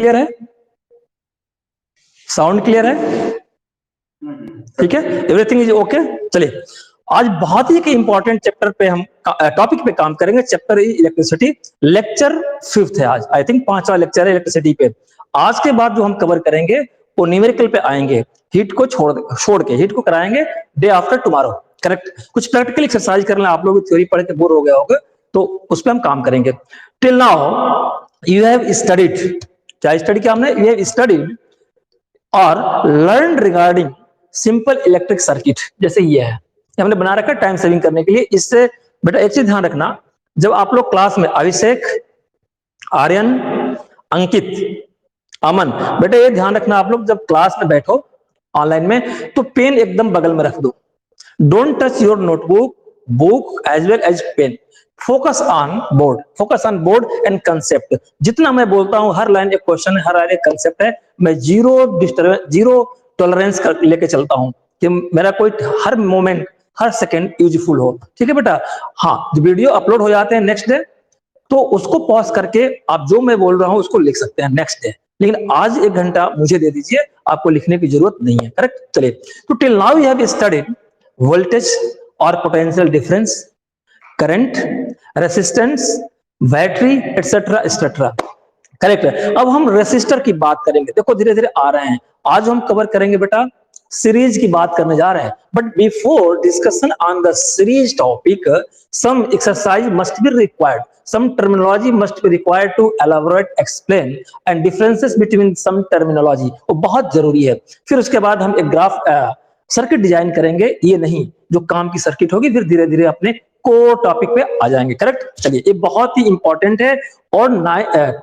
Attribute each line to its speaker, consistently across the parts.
Speaker 1: Clear है? Sound clear है? ठीक है, एवरीथिंग इज ओके। चलिए आज बहुत ही एक इंपॉर्टेंट चैप्टर पे हम टॉपिक पे काम करेंगे। चैप्टर इलेक्ट्रिसिटी, लेक्चर 5th है आज, आई थिंक 5वां लेक्चर है इलेक्ट्रिसिटी पे। आज के बाद जो हम कवर करेंगे वो न्यूमेरिकल पे आएंगे, हीट को छोड़ के हीट को कराएंगे डे आफ्टर टुमारो। करेक्ट, कुछ प्रैक्टिकल एक्सरसाइज करना, आप लोग थ्योरी पढ़ के बोर हो गया होगा तो उस पर हम काम करेंगे। Till now you have studied, क्या स्टडी किया हमने? यू हैव स्टडीड और learn regarding simple electric circuit. जैसे ये है, हमने बना रखा टाइम सेविंग करने के लिए। इससे बेटा एक चीज ध्यान रखना, जब आप लोग क्लास में अभिषेक, आर्यन, अंकित, अमन, बेटा ये ध्यान रखना आप लोग जब क्लास में बैठो ऑनलाइन में तो पेन एकदम बगल में रख दो। Don't touch your notebook, book as well as pen. Focus on board and concept. जितना मैं बोलता हूं हर लाइन एक क्वेश्चन है, हर लाइन एक कंसेप्ट है। मैं जीरो डिस्टर्बेंस, जीरो टॉलरेंस लेके चलता हूं कि मेरा कोई हर मोमेंट, हर सेकंड यूजफुल हो। ठीक है बेटा? हाँ, वीडियो अपलोड हो जाते हैं नेक्स्ट डे तो उसको पॉज करके आप जो मैं बोल रहा हूं उसको लिख सकते हैं नेक्स्ट डे, लेकिन आज 1 घंटा मुझे दे दीजिए, आपको लिखने की जरूरत नहीं है। करेक्ट? चलिए, तो till now you have studied voltage और potential difference, current, resistance, battery, etcetera etcetera. Correct है। अब हम रेसिस्टर की बात करेंगे, देखो धीरे धीरे आ रहे हैं। आज हम कवर करेंगे बेटा सीरीज की बात करने जा रहे हैं, but before discussion on the series topic some exercise must be required, some terminology must be required to elaborate, explain and differences between some terminology, वो बहुत जरूरी है। फिर उसके बाद हम एक ग्राफ सर्किट डिजाइन करेंगे, ये नहीं जो काम की सर्किट होगी, फिर धीरे धीरे अपने कोर टॉपिक पे आ जाएंगे। करेक्ट? चलिए, ये बहुत ही इंपॉर्टेंट है और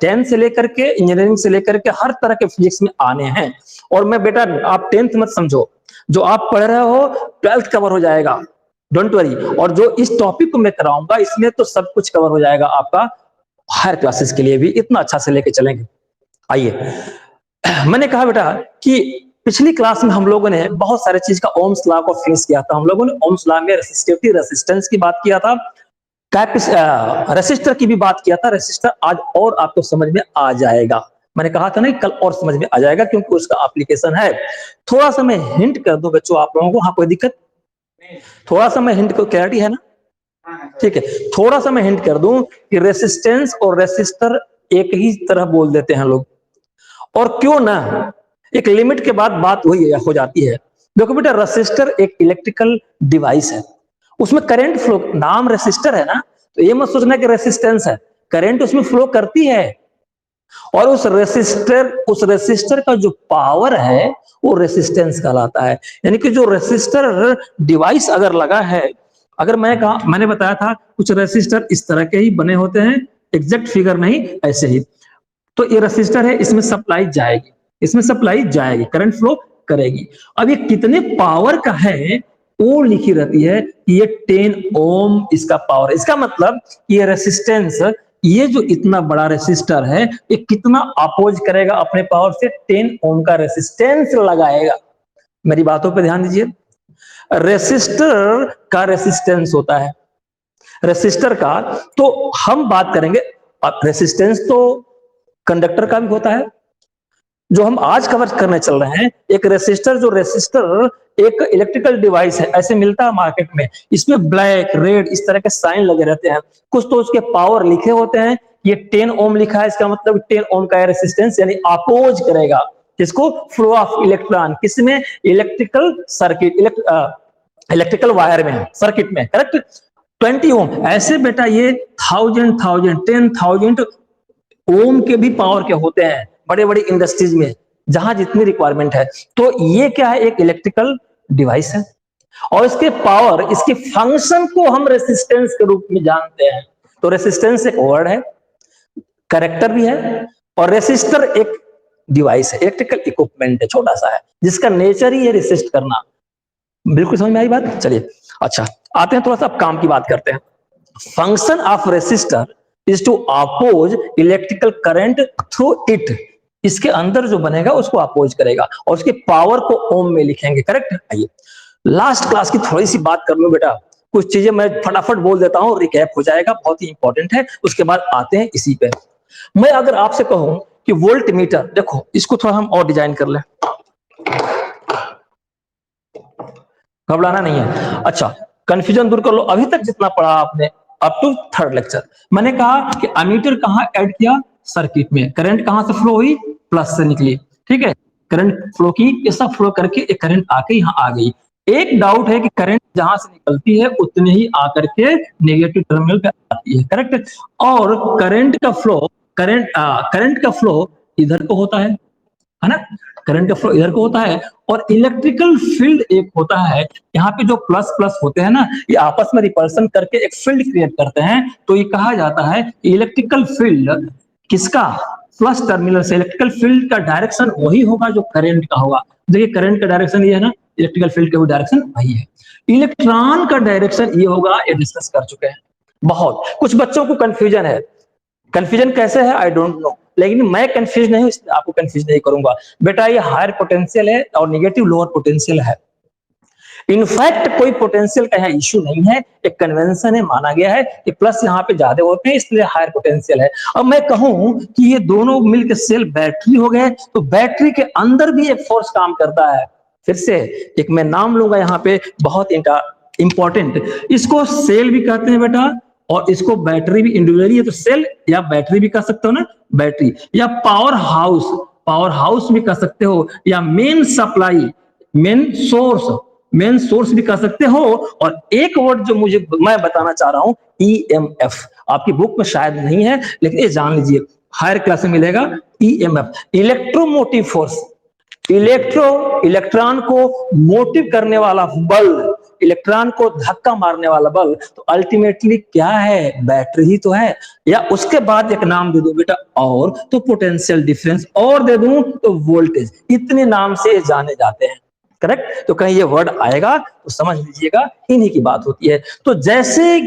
Speaker 1: 10th से लेकर के इंजीनियरिंग से लेकर के हर तरह के फिजिक्स में आने हैं। और मैं बेटा आप 10th मत समझो, जो आप पढ़ रहे हो 12th कवर हो जाएगा, डोंट वरी। और जो इस टॉपिक को मैं कराऊंगा इसमें तो सब कुछ कवर हो जाएगा आपका, हायर क्लासेस के लिए भी इतना अच्छा से लेके चलेंगे। आइए, मैंने कहा बेटा कि पिछली क्लास में हम लोगों ने बहुत सारे चीज का ओम्स लॉ को फेस किया था। हम लोगों ने ओम्स लॉ में रेसिस्टिविटी, रेसिस्टेंस की बात किया था, रेसिस्टर की भी बात किया था। रेसिस्टर आज और आपको समझ में आ जाएगा, मैंने कहा था ना कल और समझ में आ जाएगा क्योंकि उसका एप्लीकेशन है। थोड़ा सा मैं हिंट कर दूं बच्चों आप लोगों को, हाँ कोई दिक्कत? थोड़ा सा मैं हिंट को, क्लैरिटी है ना? ठीक है, थोड़ा सा मैं हिंट कर दूं कि रेसिस्टेंस और रेसिस्टर एक ही तरह बोल देते हैं लोग, और क्यों ना एक लिमिट के बाद बात वही हो जाती है। देखो बेटा, रेसिस्टर एक इलेक्ट्रिकल डिवाइस है, उसमें करंट फ्लो, नाम रेसिस्टर है ना, तो ये मत सोचना कि रेसिस्टेंस है, करंट उसमें फ्लो करती है। और उस रेसिस्टर का जो पावर है वो रेसिस्टेंस कहलाता है। यानी कि जो रेसिस्टर डिवाइस अगर लगा है, अगर मैंने बताया था कुछ रेसिस्टर इस तरह के ही बने होते हैं, एग्जैक्ट फिगर नहीं ऐसे ही, तो ये रेसिस्टर है, इसमें सप्लाई जाएगी, इसमें सप्लाई जाएगी, करंट फ्लो करेगी। अब ये कितने पावर का है वो लिखी रहती है, ये 10 ओम इसका पावर। इसका मतलब ये रेसिस्टेंस, ये जो इतना बड़ा रेसिस्टर है ये कितना अपोज करेगा अपने पावर से? 10 ओम का रेसिस्टेंस लगाएगा। मेरी बातों पे ध्यान दीजिए, रेसिस्टर का रेसिस्टेंस होता है, रेसिस्टर का। तो हम बात करेंगे, रेसिस्टेंस तो कंडक्टर का भी होता है, जो हम आज कवर करने चल रहे हैं। एक रेसिस्टर एक इलेक्ट्रिकल डिवाइस है, ऐसे मिलता है मार्केट में, इसमें ब्लैक, रेड इस तरह के साइन लगे रहते हैं, कुछ तो उसके पावर लिखे होते हैं। ये 10 ओम लिखा है, इसका मतलब 10 ओम का रेसिस्टेंस, यानी अपोज करेगा किसको? फ्लो ऑफ इलेक्ट्रॉन, किसमें? इलेक्ट्रिकल सर्किट, इलेक्ट्रिकल वायर में, सर्किट में। करेक्ट? 20 ओम। ऐसे बेटा ये 10,000 ओम के भी पावर के होते हैं बड़े बड़े इंडस्ट्रीज में, जहां जितनी रिक्वायरमेंट है। तो ये क्या है? एक इलेक्ट्रिकल डिवाइस है, और इसके पावर, इसके फंक्शन को हम रेसिस्टेंस के रूप में जानते हैं। तो रेसिस्टेंस एक वर्ड है, कैरेक्टर भी है, और रेसिस्टर एक डिवाइस है, इलेक्ट्रिकल इक्विपमेंट है, छोटा सा है, जिसका नेचर ही है रेसिस्ट करना। बिल्कुल समझ में आई बात? चलिए अच्छा, आते हैं थोड़ा सा अब काम की बात करते हैं। Function of resistor is to oppose electrical current through it. इसके अंदर जो बनेगा उसको अपोज करेगा, और उसके पावर को ओम में लिखेंगे। करेक्ट? आइए लास्ट क्लास की थोड़ी सी बात कर लूं बेटा, कुछ चीजें मैं फटाफट बोल देता हूं, रिकैप हो जाएगा, बहुत ही इंपॉर्टेंट है। उसके बाद आते हैं इसी पे। मैं अगर आपसे कहूं कि वोल्ट मीटर, देखो इसको थोड़ा हम और डिजाइन कर लें, घबराना नहीं है। अच्छा, कंफ्यूजन दूर कर लो। अभी तक जितना पढ़ा आपने अप टू थर्ड लेक्चर, मैंने कहा कि अमीटर कहां ऐड किया, सर्किट में। करंट कहां से फ्लो हुई, प्लस से निकली, ठीक है। करंट फ्लो की, ये सब फ्लो करके एक करंट आके यहाँ आ गई। एक डाउट है कि करंट जहां से निकलती है उतने ही आकर के नेगेटिव टर्मिनल पे आती है, करेक्ट। और करंट का फ्लो इधर को होता है ना, करंट का फ्लो इधर को होता है। और इलेक्ट्रिकल फील्ड एक होता है, यहाँ पे जो प्लस प्लस होते हैं ना, ये आपस में रिपल्सन करके एक फील्ड क्रिएट करते हैं। तो ये कहा जाता है इलेक्ट्रिकल फील्ड किसका, प्लस टर्मिनल से। इलेक्ट्रिकल फील्ड का डायरेक्शन वही होगा जो करंट का होगा। देखिए करंट का डायरेक्शन ये है ना, इलेक्ट्रिकल फील्ड का भी डायरेक्शन वही है। इलेक्ट्रॉन का डायरेक्शन ये होगा, ये डिस्कस कर चुके हैं। बहुत कुछ बच्चों को कंफ्यूजन है, कंफ्यूजन कैसे है आई डोंट नो, लेकिन मैं कंफ्यूज नहीं हूं, इसलिए आपको कंफ्यूज नहीं करूंगा। बेटा ये हायर पोटेंशियल है और नेगेटिव लोअर पोटेंशियल है। इनफैक्ट कोई पोटेंशियल का यहाँ इश्यू नहीं है, एक कन्वेंशन है, माना गया है कि प्लस यहाँ पे ज्यादा होते हैं इसलिए हायर पोटेंशियल है। अब मैं कहूं कि ये दोनों मिलकर सेल बैटरी हो गए, तो बैटरी के अंदर भी एक फोर्स काम करता है। फिर से एक मैं नाम लूंगा यहाँ पे, बहुत इंपॉर्टेंट, इसको सेल भी कहते हैं बेटा, और इसको बैटरी भी। इंडिविजुअली है तो सेल या बैटरी भी कह सकते हो ना, बैटरी, या पावर हाउस भी कह सकते हो, या मेन सप्लाई, मेन सोर्स भी कह सकते हो। और एक वर्ड जो मैं बताना चाह रहा हूं, ईएमएफ, आपकी बुक में शायद नहीं है लेकिन ये जान लीजिए, हायर क्लास में मिलेगा। ईएमएफ, इलेक्ट्रोमोटिव फोर्स, इलेक्ट्रॉन को मोटिव करने वाला बल, इलेक्ट्रॉन को धक्का मारने वाला बल, तो अल्टीमेटली क्या है, बैटरी ही तो है। या उसके बाद एक नाम दे दूं बेटा और, तो पोटेंशियल डिफरेंस, और दे दूं तो वोल्टेज। इतने नाम से जाने जाते हैं, करेक्ट। तो कहीं ये वर्ड आएगा तो समझ लीजिएगा इन्हीं की बात होती है। तो जैसे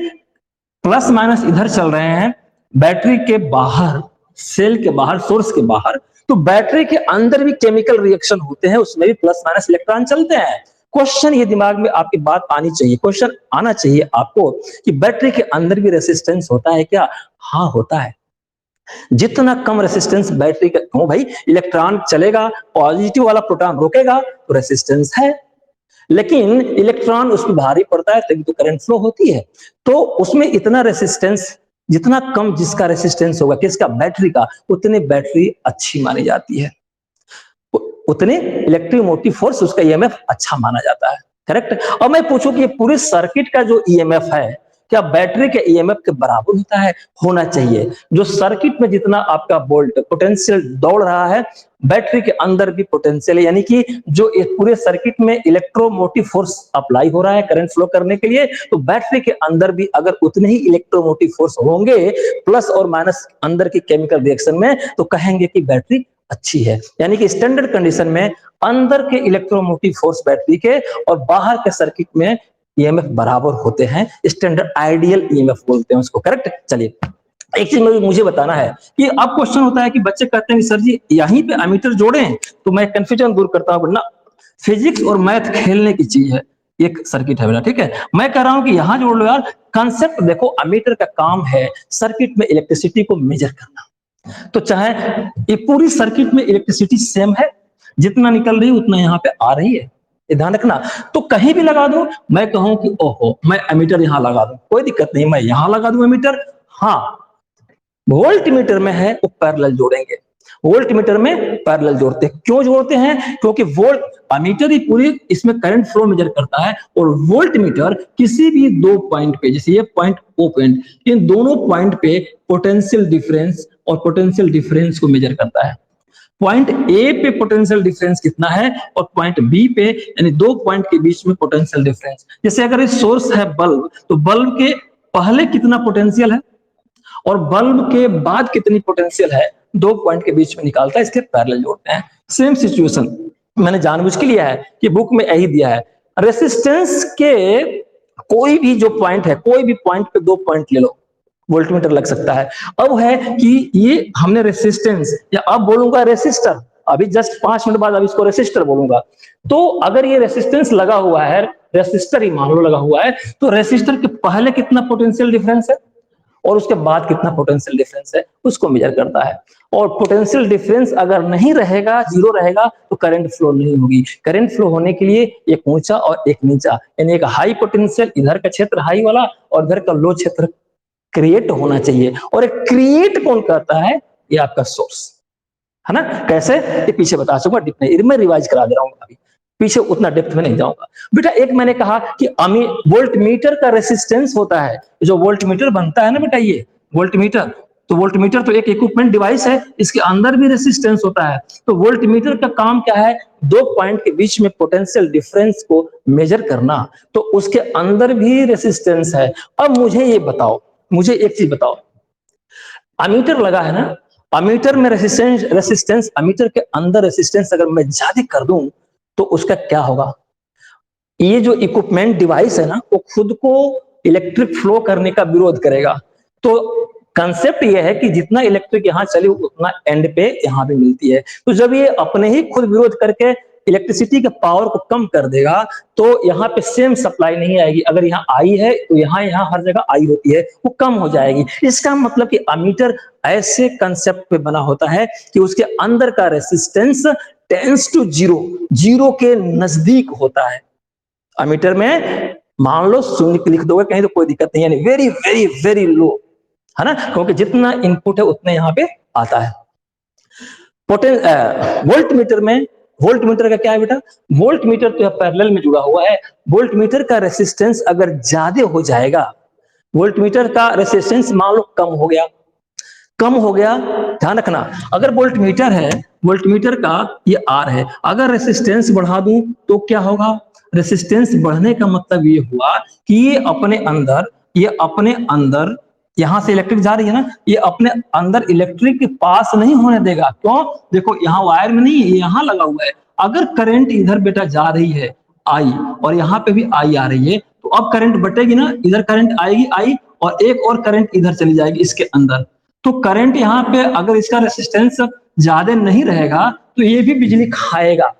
Speaker 1: प्लस माइनस इधर चल रहे हैं, बैटरी के बाहर, सेल के बाहर, सोर्स के बाहर, तो बैटरी के अंदर भी केमिकल रिएक्शन होते हैं, उसमें भी प्लस माइनस इलेक्ट्रॉन चलते हैं। क्वेश्चन ये दिमाग में आपकी बात आनी चाहिए, क्वेश्चन आना चाहिए आपको कि बैटरी के अंदर भी रेसिस्टेंस होता है क्या? हाँ होता है। जितना कम रेसिस्टेंस बैटरी का हो भाई, इलेक्ट्रॉन चलेगा, पॉजिटिव वाला प्रोटॉन रोकेगा तो रेसिस्टेंस है, लेकिन इलेक्ट्रॉन उसमें भारी पड़ता है तभी तो करंट फ्लो होती है। तो उसमें इतना रेसिस्टेंस, जितना कम जिसका रेसिस्टेंस होगा, किसका, बैटरी का, उतने बैटरी अच्छी मानी जाती है, उतने इलेक्ट्रोमोटिव फोर्स, उसका ईएमएफ अच्छा माना जाता है, करेक्ट। अब मैं पूछूं कि पूरे सर्किट का जो ईएमएफ है, क्या बैटरी के ईएमएफ के बराबर होता है? होना चाहिए। जो सर्किट में जितना आपका वोल्ट पोटेंशियल दौड़ रहा है, बैटरी के अंदर भी पोटेंशियल है, यानी कि जो एक पूरे सर्किट में इलेक्ट्रोमोटिव फोर्स अप्लाई हो रहा है करंट फ्लो करने के लिए, तो बैटरी के अंदर भी अगर उतने ही इलेक्ट्रोमोटिव फोर्स होंगे, प्लस और माइनस अंदर की केमिकल रिएक्शन में, तो कहेंगे कि बैटरी अच्छी है। यानी कि स्टैंडर्ड कंडीशन में अंदर के इलेक्ट्रोमोटिव फोर्स बैटरी के और बाहर के सर्किट में ईएमएफ बराबर होते हैं, स्टैंडर्ड आइडियल ईएमएफ बोलते हैं उसको, करेक्ट। चलिए एक चीज मुझे बताना है कि अब क्वेश्चन होता है कि बच्चे कहते हैं कि सर जी यहीं पे एमीटर जोड़ें, तो मैं कंफ्यूजन दूर करता हूं, वरना फिजिक्स और मैथ खेलने की चीज है, एक सर्किट है मेरा, ठीक है। मैं कह रहा हूं कि यहां जोड़ लो यार। कंसेप्ट देखो, एमीटर का काम है सर्किट में इलेक्ट्रिसिटी को मेजर करना, तो चाहे ये पूरी सर्किट में इलेक्ट्रिसिटी सेम है, जितना निकल रही है उतना यहाँ पे आ रही है, ध्यान रखना। तो कहीं भी लगा दो, मैं कहूं कि ओहो मैं एमीटर यहां लगा दूं, कोई दिक्कत नहीं, मैं यहां लगा दूं एमीटर। हाँ, वोल्ट मीटर में है वो पैरेलल जोड़ेंगे, वोल्ट मीटर में पैरेलल जोड़ते हैं। क्यों जोड़ते हैं? क्योंकि वोल्ट एमीटर ही पूरी इसमें करंट फ्लो मेजर करता है, और वोल्ट मीटर किसी भी दो पॉइंट पे, जैसे ये पॉइंट ओ पॉइंट, इन दोनों पॉइंट पे पोटेंशियल डिफरेंस और पोटेंशियल डिफरेंस को मेजर करता है। पॉइंट ए पे पोटेंशियल डिफरेंस कितना है और पॉइंट बी पे, यानी दो पॉइंट के बीच में पोटेंशियल डिफरेंस। जैसे अगर इस सोर्स है बल्ब, तो बल्ब के पहले कितना पोटेंशियल है और बल्ब के बाद कितनी पोटेंशियल है, दो पॉइंट के बीच में निकालता है, इसके पैरेलल जोड़ते हैं। सेम सिचुएशन मैंने जानबूझ के लिया है कि बुक में यही दिया है। रेसिस्टेंस के कोई भी जो पॉइंट है, कोई भी पॉइंट पे दो पॉइंट ले लो, वोल्टमीटर लग सकता है। अब है कि ये हमने रेसिस्टेंस, या अब बोलूंगा रेसिस्टर, अभी जस्ट 5 मिनट बाद अब इसको रेसिस्टर बोलूंगा। तो अगर ये रेसिस्टेंस लगा हुआ है, रेसिस्टर ही मान लो लगा हुआ है, तो रेसिस्टर के पहले कितना पोटेंशियल डिफरेंस है, और उसके बाद कितना पोटेंशियल डिफरेंस है उसको मेजर करता है। और पोटेंशियल डिफरेंस अगर नहीं रहेगा, जीरो रहेगा, तो करंट फ्लो नहीं होगी। करंट फ्लो होने के लिए एक ऊंचा और एक नीचा, यानी एक हाई पोटेंशियल इधर का क्षेत्र हाई वाला और इधर का लो क्षेत्र क्रिएट होना चाहिए। और एक क्रिएट कौन करता है? ये आपका सोर्स है ना। कैसे? ये पीछे बता चुका, डिप नहीं, मैं रिवाइज करा दे रहा हूं, अभी पीछे उतना डेप्थ में नहीं जाऊंगा। बेटा एक मैंने कहा कि वोल्ट मीटर का रेसिस्टेंस होता है, जो वोल्ट मीटर बनता है ना बेटा, ये वोल्ट मीटर, तो वोल्ट मीटर तो एक इक्विपमेंट डिवाइस है, इसके अंदर भी रेसिस्टेंस होता है। तो वोल्ट मीटर का काम क्या है? दो पॉइंट के बीच में पोटेंशियल डिफरेंस को मेजर करना, तो उसके अंदर भी रेसिस्टेंस है। अब मुझे ये बताओ, मुझे एक चीज बताओ, अमीटर लगा है ना, अमीटर में रेसिस्टेंस अमीटर के अंदर रेसिस्टेंस अगर मैं ज्यादा कर दूं तो उसका क्या होगा? ये जो इक्विपमेंट डिवाइस है ना, वो खुद को इलेक्ट्रिक फ्लो करने का विरोध करेगा। तो कंसेप्ट ये है कि जितना इलेक्ट्रिक यहां चली उतना एंड पे यहां भी मिलती है। तो जब ये अपने ही खुद विरोध करके इलेक्ट्रिसिटी के पावर को कम कर देगा तो यहाँ पे सेम सप्लाई नहीं आएगी। अगर यहाँ आई है तो यहाँ हर जगह आई होती है, वो कम हो जाएगी। इसका मतलब कि अमीटर ऐसे कंसेप्ट पे बना होता है कि उसके अंदर का resistance tends to zero, zero के नजदीक होता है। अमीटर में मान लो शून्य लिख दोगे कहीं तो कोई दिक्कत नहीं, यानी वेरी वेरी वेरी लो, है ना, क्योंकि जितना इनपुट है उतने यहाँ पे आता है। वोल्ट मीटर में, वोल्ट मीटर का क्या है बेटा? वोल्ट मीटर तो पैरेलल में जुड़ा हुआ है। वोल्ट मीटर का रेसिस्टेंस अगर ज्यादा हो जाएगा, वोल्ट मीटर का रेसिस्टेंस मान लो कम हो गया, कम हो गया, ध्यान रखना, अगर वोल्ट मीटर है, वोल्ट मीटर का ये आर है, अगर रेसिस्टेंस बढ़ा दूं तो क्या होगा? रेसिस्टेंस बढ़ने का मतलब ये हुआ कि ये अपने अंदर यहां से इलेक्ट्रिक जा रही है ना, ये अपने अंदर इलेक्ट्रिक के पास नहीं होने देगा। क्यों? देखो यहाँ वायर में नहीं, यहाँ लगा हुआ है। अगर करंट इधर बेटा जा रही है आई, और यहाँ पे भी आई आ रही है, तो अब करंट बटेगी ना, इधर करंट आएगी आई, और एक और करंट इधर चली जाएगी इसके अंदर। तो करंट यहाँ पे अगर इसका रेसिस्टेंस ज्यादा नहीं रहेगा तो ये भी बिजली खाएगा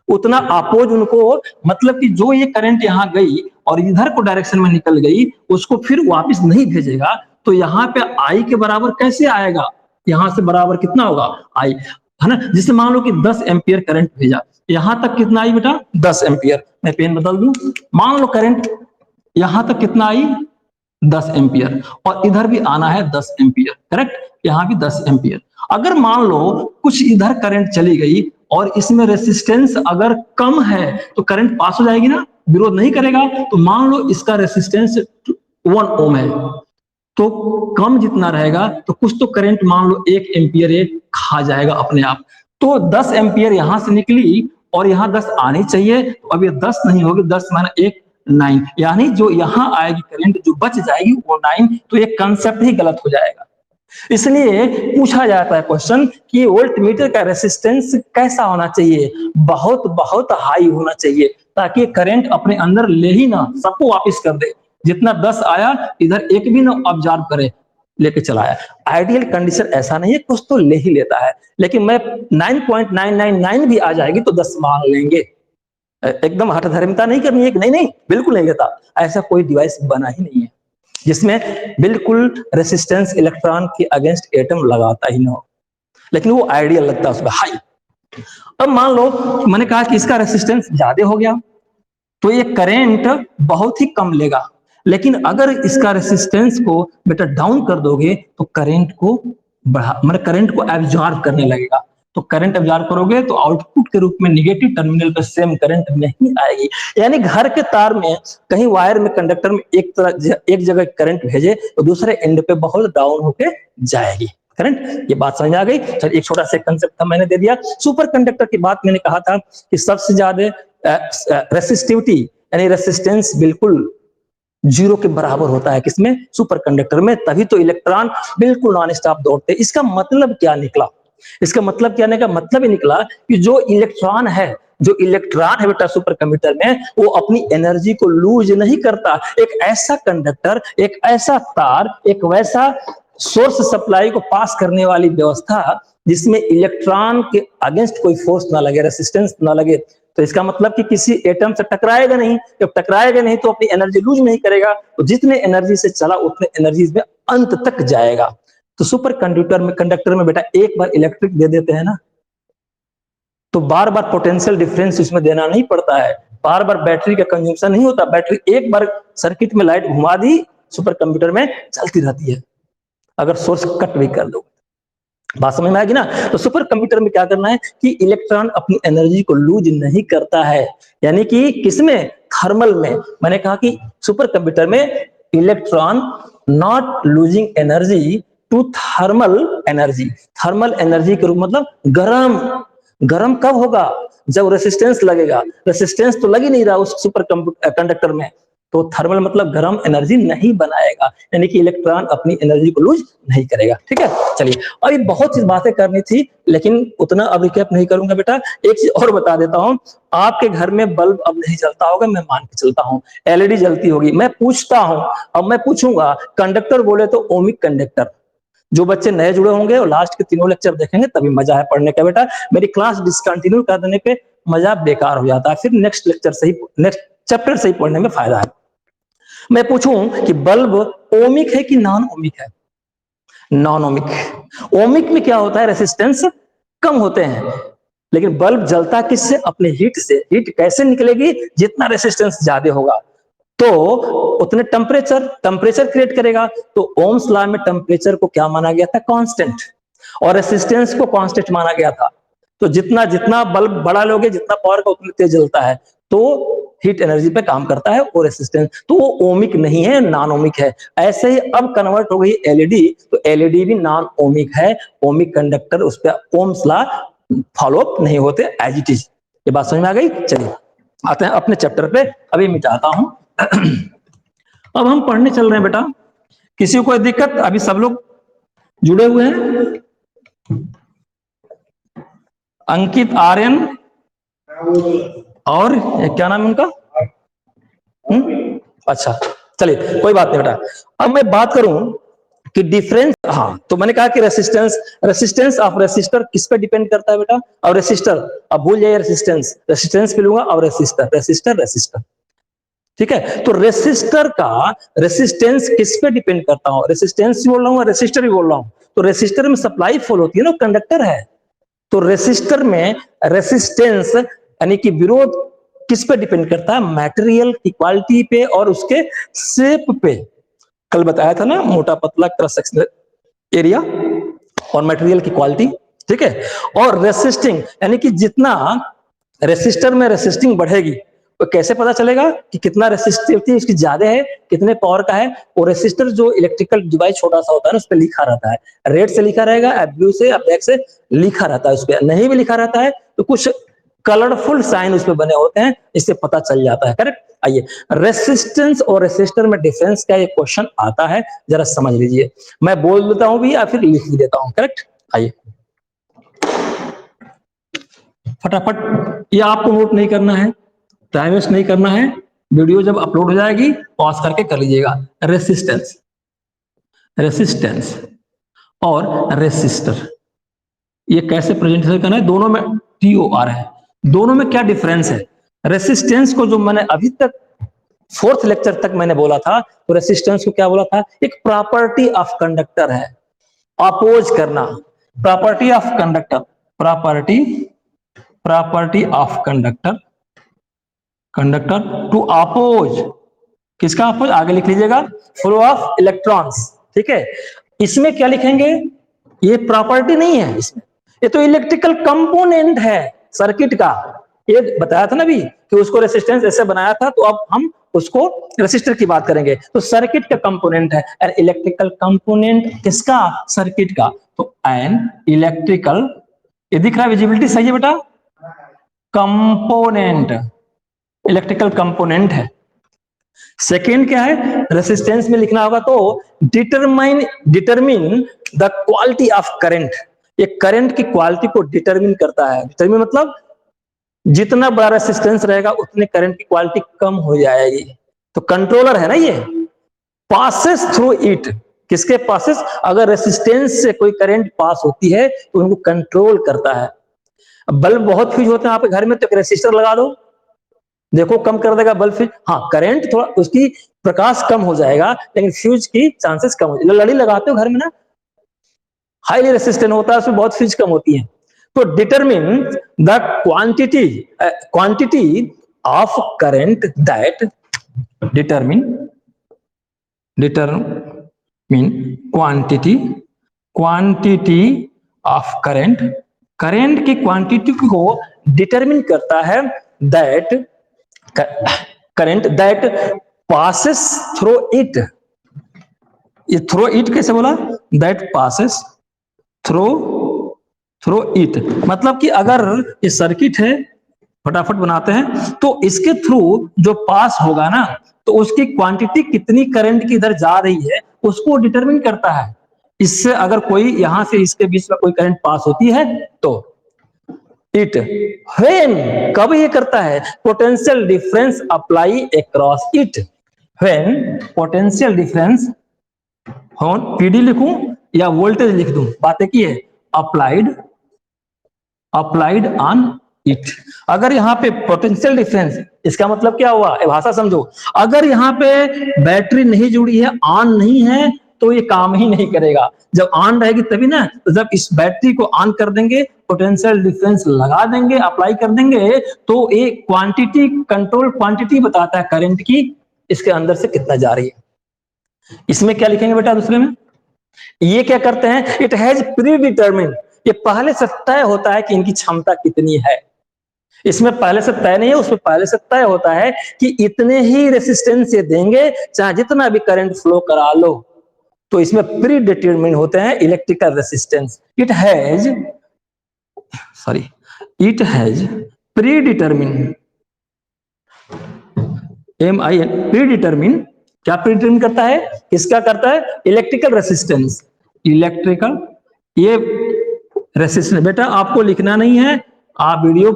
Speaker 1: उतना। अपोज उनको, मतलब कि जो ये करंट यहाँ गई और इधर को डायरेक्शन में निकल गई, उसको फिर वापस नहीं भेजेगा। तो यहाँ पे आई के बराबर कैसे आएगा? यहां से बराबर कितना होगा? आई, है ना। जिससे मान लो कि 10 एम्पियर करंट भेजा, यहां तक कितना आई बेटा? 10 एम्पियर। मैं पेन बदल दूं, मान लो करंट यहां तक कितना आई? 10 एम्पियर, और इधर भी आना है 10 एम्पियर, करेक्ट, यहाँ भी 10 एम्पियर। अगर मान लो कुछ इधर करंट चली गई और इसमें रेसिस्टेंस अगर कम है तो करंट पास हो जाएगी ना, विरोध नहीं करेगा। तो मान लो इसका रेसिस्टेंस 1 ओम है, तो कम जितना रहेगा तो कुछ तो करंट मान लो 1 एम्पियर खा जाएगा अपने आप। तो 10 एम्पियर यहां से निकली और यहाँ 10 आनी चाहिए, तो अब ये 10 नहीं होगी, 10 माइनस 1 9, यानी जो यहां आएगी करंट जो बच जाएगी वो 9। तो ये कंसेप्ट ही गलत हो जाएगा। इसलिए पूछा जाता है क्वेश्चन कि वोल्ट मीटर का रेसिस्टेंस कैसा होना चाहिए? बहुत बहुत हाई होना चाहिए, ताकि करंट अपने अंदर ले ही ना, सबको वापस कर दे। जितना 10 आया इधर एक भी ना ऑब्जर्व करे, लेके चला आया। आइडियल कंडीशन ऐसा नहीं है, कुछ तो ले ही लेता है, लेकिन मैं 9.999 भी आ जाएगी तो 10 मान लेंगे। एकदम हठधर्मिता नहीं करनी है कि नहीं नहीं बिल्कुल नहीं लेता, ऐसा कोई डिवाइस बना ही नहीं है जिसमें बिल्कुल रेसिस्टेंस इलेक्ट्रॉन के अगेंस्ट एटम लगाता ही ना हो, लेकिन वो आइडियल लगता है उसमें हाई। अब मान लो मैंने कहा कि इसका रेसिस्टेंस ज्यादा हो गया तो ये करंट बहुत ही कम लेगा, लेकिन अगर इसका रेसिस्टेंस को बेटा डाउन कर दोगे तो करंट को मतलब करंट को एब्जॉर्ब करने लगेगा। तो करंट एब्जॉर्ब करोगे तो आउटपुट के रूप में निगेटिव टर्मिनल पर सेम करंट नहीं आएगी। यानी घर के तार में कहीं वायर में कंडक्टर में एक जगह करंट भेजे तो दूसरे एंड पे बहुत डाउन होके जाएगी करंट। ये बात समझ आ गई? चल एक छोटा सा कंसेप्ट था मैंने दे दिया। सुपर कंडक्टर की बात मैंने कहा था कि सबसे ज्यादा रेसिस्टिविटी यानी रेसिस्टेंस बिल्कुल जीरो के बराबर होता है किसमें? सुपर कंडक्टर में। तभी तो इलेक्ट्रॉन बिल्कुल नॉन स्टॉप दौड़ते। इसका मतलब क्या निकला? इसका मतलब क्या निकला? मतलब ये निकला कि जो इलेक्ट्रॉन है बेटा सुपर कंडक्टर में, वो अपनी एनर्जी को लूज नहीं करता। एक ऐसा कंडक्टर, एक ऐसा तार, एक वैसा सोर्स सप्लाई को पास करने वाली व्यवस्था जिसमें इलेक्ट्रॉन के अगेंस्ट कोई फोर्स ना लगे, रेसिस्टेंस ना लगे। तो इसका मतलब कि किसी एटम से टकराएगा नहीं। जब टकराएगा नहीं तो अपनी एनर्जी लूज नहीं करेगा, तो जितने एनर्जी से चला उतने एनर्जी में अंत तक जाएगा। तो सुपर कंडक्टर में बेटा एक बार इलेक्ट्रिक दे देते हैं ना, तो बार बार पोटेंशियल डिफरेंस इसमें देना नहीं पड़ता है, बार बार बैटरी का कंजम्पशन नहीं होता। बैटरी एक बार सर्किट में लाइट घुमा दी, सुपर कंप्यूटर में चलती रहती है, अगर सोर्स कट भी कर दो। बात समझ में आएगी ना। तो सुपर कंप्यूटर में क्या करना है कि इलेक्ट्रॉन अपनी एनर्जी को लूज नहीं करता है, यानी कि किसमें, थर्मल में। मैंने कहा कि सुपर कंप्यूटर में electron not losing energy to thermal energy. Thermal energy के रूप मतलब गर्म। गर्म कब होगा, जब रेसिस्टेंस लगेगा। रेसिस्टेंस तो लग ही नहीं रहा उस सुपर कंडक्टर में, तो थर्मल मतलब गर्म एनर्जी नहीं बनाएगा, यानी कि इलेक्ट्रॉन अपनी एनर्जी को लूज नहीं करेगा। ठीक है, चलिए अभी बहुत सी बातें करनी थी, लेकिन उतना अब रिकैप नहीं करूंगा बेटा। एक चीज और बता देता हूं, आपके घर में बल्ब अब नहीं जलता होगा, मैं मान के चलता हूं, एलईडी जलती होगी। मैं पूछता हूं, अब मैं पूछूंगा कंडक्टर बोले तो ओमिक कंडक्टर। जो बच्चे नए जुड़े होंगे और लास्ट के तीनों लेक्चर देखेंगे तभी मजा है पढ़ने का बेटा। मेरी क्लास डिसकंटिन्यू कर देने पे मजा बेकार हो जाता है, फिर नेक्स्ट लेक्चर से ही, नेक्स्ट चैप्टर से ही पढ़ने में फायदा है। मैं पूछूं कि बल्ब ओमिक है कि नॉन ओमिक है? Non ohmic. ओमिक में क्या होता है, रेसिस्टेंस कम होते हैं, लेकिन बल्ब जलता किससे, अपने हीट से। हीट कैसे निकलेगी, जितना रेसिस्टेंस ज्यादा होगा तो उतने टेम्परेचर क्रिएट करेगा। तो ओम्स लॉ में टेम्परेचर को क्या माना गया था, कांस्टेंट, और रेसिस्टेंस को कांस्टेंट माना गया था। तो जितना जितना बल्ब बड़ा लोगे, जितना पावर का, उतना तेज जलता है, तो हीट एनर्जी पे काम करता है। और रेसिस्टेंस तो वो ओमिक नहीं है, नॉन ओमिक है। ऐसे ही अब कन्वर्ट हो गई एलईडी, तो एलईडी भी नॉन ओमिक है। ओमिक कंडक्टर, उस पर ओम्स लॉ फॉलो अप नहीं होते, एज इट इज। ये बात समझ में आ गई। चलिए आते हैं अपने चैप्टर पे, अभी मिटाता हूं। अब हम पढ़ने चल रहे हैं बेटा, किसी को कोई दिक्कत? अभी सब लोग जुड़े हुए हैं? अंकित, आर्यन और क्या नाम है उनका? अच्छा चलिए कोई बात नहीं बेटा। अब मैं बात करूं कि डिफरेंस, हाँ तो मैंने कहा कि रेसिस्टेंस ऑफ रेसिस्टर किस पे डिपेंड करता है बेटा? और रेसिस्टर, अब भूल जाइए रेसिस्टेंस पे लूंगा, और रेसिस्टर। ठीक है, तो रेसिस्टर का रेसिस्टेंस किस पे डिपेंड करता हूं? रेसिस्टेंस भी बोल रहा हूं, रेसिस्टर भी बोल रहा हूं। तो रेसिस्टर में सप्लाई फुल होती है ना, कंडक्टर है। तो रेसिस्टर में रेसिस्टेंस यानी कि विरोध किस पे डिपेंड करता है? मटेरियल की क्वालिटी पे और उसके शेप पे। कल बताया था ना, मोटा पतला क्रॉस सेक्शनल एरिया और मटेरियल की क्वालिटी। ठीक है, और रेसिस्टिंग यानी कि जितना रेसिस्टर में रेसिस्टिंग बढ़ेगी, तो कैसे पता चलेगा कि कितना रेसिस्टिविटी इसकी ज्यादा है, कितने पावर का है? और रेसिस्टर जो इलेक्ट्रिकल डिवाइस छोटा सा होता है ना, उस पर लिखा रहता है, रेड से लिखा रहेगा, ब्लू से, ब्लैक से लिखा रहता है। उस पर नहीं भी लिखा रहता है तो कुछ कलरफुल साइन उस पर बने होते हैं, इससे पता चल जाता है। करेक्ट। आइए, रेसिस्टेंस और रेसिस्टर में डिफरेंस क्या, ये क्वेश्चन आता है, जरा समझ लीजिए। मैं बोल देता हूं भी या फिर लिख भी देता हूं। करेक्ट। आइए फटाफट, ये आपको नोट नहीं करना है, टाइम वेस्ट नहीं करना है, वीडियो जब अपलोड हो जाएगी पॉज करके कर लीजिएगा। रेसिस्टेंस और रेसिस्टर, ये कैसे प्रेजेंटेशन करना है? दोनों में TOR है, दोनों में क्या डिफरेंस है? रेसिस्टेंस को जो मैंने अभी तक 4th लेक्चर तक मैंने बोला था, तो रेसिस्टेंस को क्या बोला था? एक प्रॉपर्टी ऑफ कंडक्टर है, अपोज करना। Property of conductor, property of conductor to oppose, किसका अपोज? आगे लिख लीजिएगा, फ्लो ऑफ इलेक्ट्रॉन्स। ठीक है, इसमें क्या लिखेंगे? ये प्रॉपर्टी नहीं है इसमें, ये तो इलेक्ट्रिकल कंपोनेंट है सर्किट का। ये बताया था ना भी कि उसको रेसिस्टेंस ऐसे बनाया था, तो अब हम उसको रेसिस्टर की बात करेंगे। तो सर्किट का कंपोनेंट है, एन इलेक्ट्रिकल कंपोनेंट किसका? सर्किट का। तो एन इलेक्ट्रिकल, ये दिख रहा है, विजिबिलिटी सही है बेटा? कंपोनेंट, इलेक्ट्रिकल कंपोनेंट है। सेकेंड क्या है? रेसिस्टेंस में लिखना होगा तो determine the quality of current, ये करंट की क्वालिटी को डिटरमिन करता है। डिटरमिन मतलब जितना बड़ा रेसिस्टेंस रहेगा उतने करंट की क्वालिटी कम हो जाएगी। तो कंट्रोलर है ना ये, पासेस थ्रू इट, किसके पासेस? अगर रेसिस्टेंस से कोई करंट पास होती है तो उनको कंट्रोल करता है। बल्ब बहुत फ्यूज होते हैं आपके घर में, तो एक रेसिस्टर लगा दो, देखो कम कर देगा बल्ब फ्यूज। हाँ, करंट थोड़ा उसकी प्रकाश कम हो जाएगा लेकिन फ्यूज की चांसेस कम हो जाएगा। लड़ी लगाते हो घर में ना, हाईली रेसिस्टेंट होता है, उसमें बहुत फ्यूज कम होती है। तो determine the quantity of current that determine quantity of current की क्वांटिटी को डिटरमिन करता है that current that passes through it. ये थ्रू इट कैसे बोला? दैट पासेस थ्रू इट, मतलब कि अगर ये सर्किट है, फटाफट बनाते हैं, तो इसके थ्रू जो पास होगा ना, तो उसकी क्वांटिटी कितनी करंट की इधर जा रही है उसको डिटरमिन करता है। इससे अगर कोई यहां से इसके बीच में कोई करंट पास होती है तो इट व्हेन, कब ये करता है? Potential difference apply across it. When potential difference, PD लिखूं या वोल्टेज लिख दूं, बात की है, अप्लाइड ऑन इट। अगर यहाँ पे पोटेंशियल डिफरेंस, इसका मतलब क्या हुआ, भाषा समझो। अगर यहाँ पे बैटरी नहीं जुड़ी है, ऑन नहीं है, तो ये काम ही नहीं करेगा। जब ऑन रहेगी तभी ना, तो जब इस बैटरी को ऑन कर देंगे, पोटेंशियल डिफरेंस लगा देंगे, अप्लाई कर देंगे, तो ये क्वांटिटी, कंट्रोल क्वांटिटी बताता है करंट की, इसके अंदर से कितना जा रही है। इसमें क्या लिखेंगे बेटा दूसरे में? ये क्या करते हैं? इट हैज प्री डिटरमिन, ये पहले से तय होता है कि इनकी क्षमता कितनी है। इसमें पहले से तय नहीं है, उसमें पहले से तय होता है कि इतने ही रेसिस्टेंस ये देंगे, चाहे जितना भी करंट फ्लो करा लो। तो इसमें प्री डिटरमिन होते हैं electrical resistance. It has pre determine, MIN, pre determine. क्या प्री डिटरमिन करता है? किसका करता है? Electrical resistance. इलेक्ट्रिकल, ये रेसिस्टेंस बेटा आपको लिखना नहीं है, आप वीडियो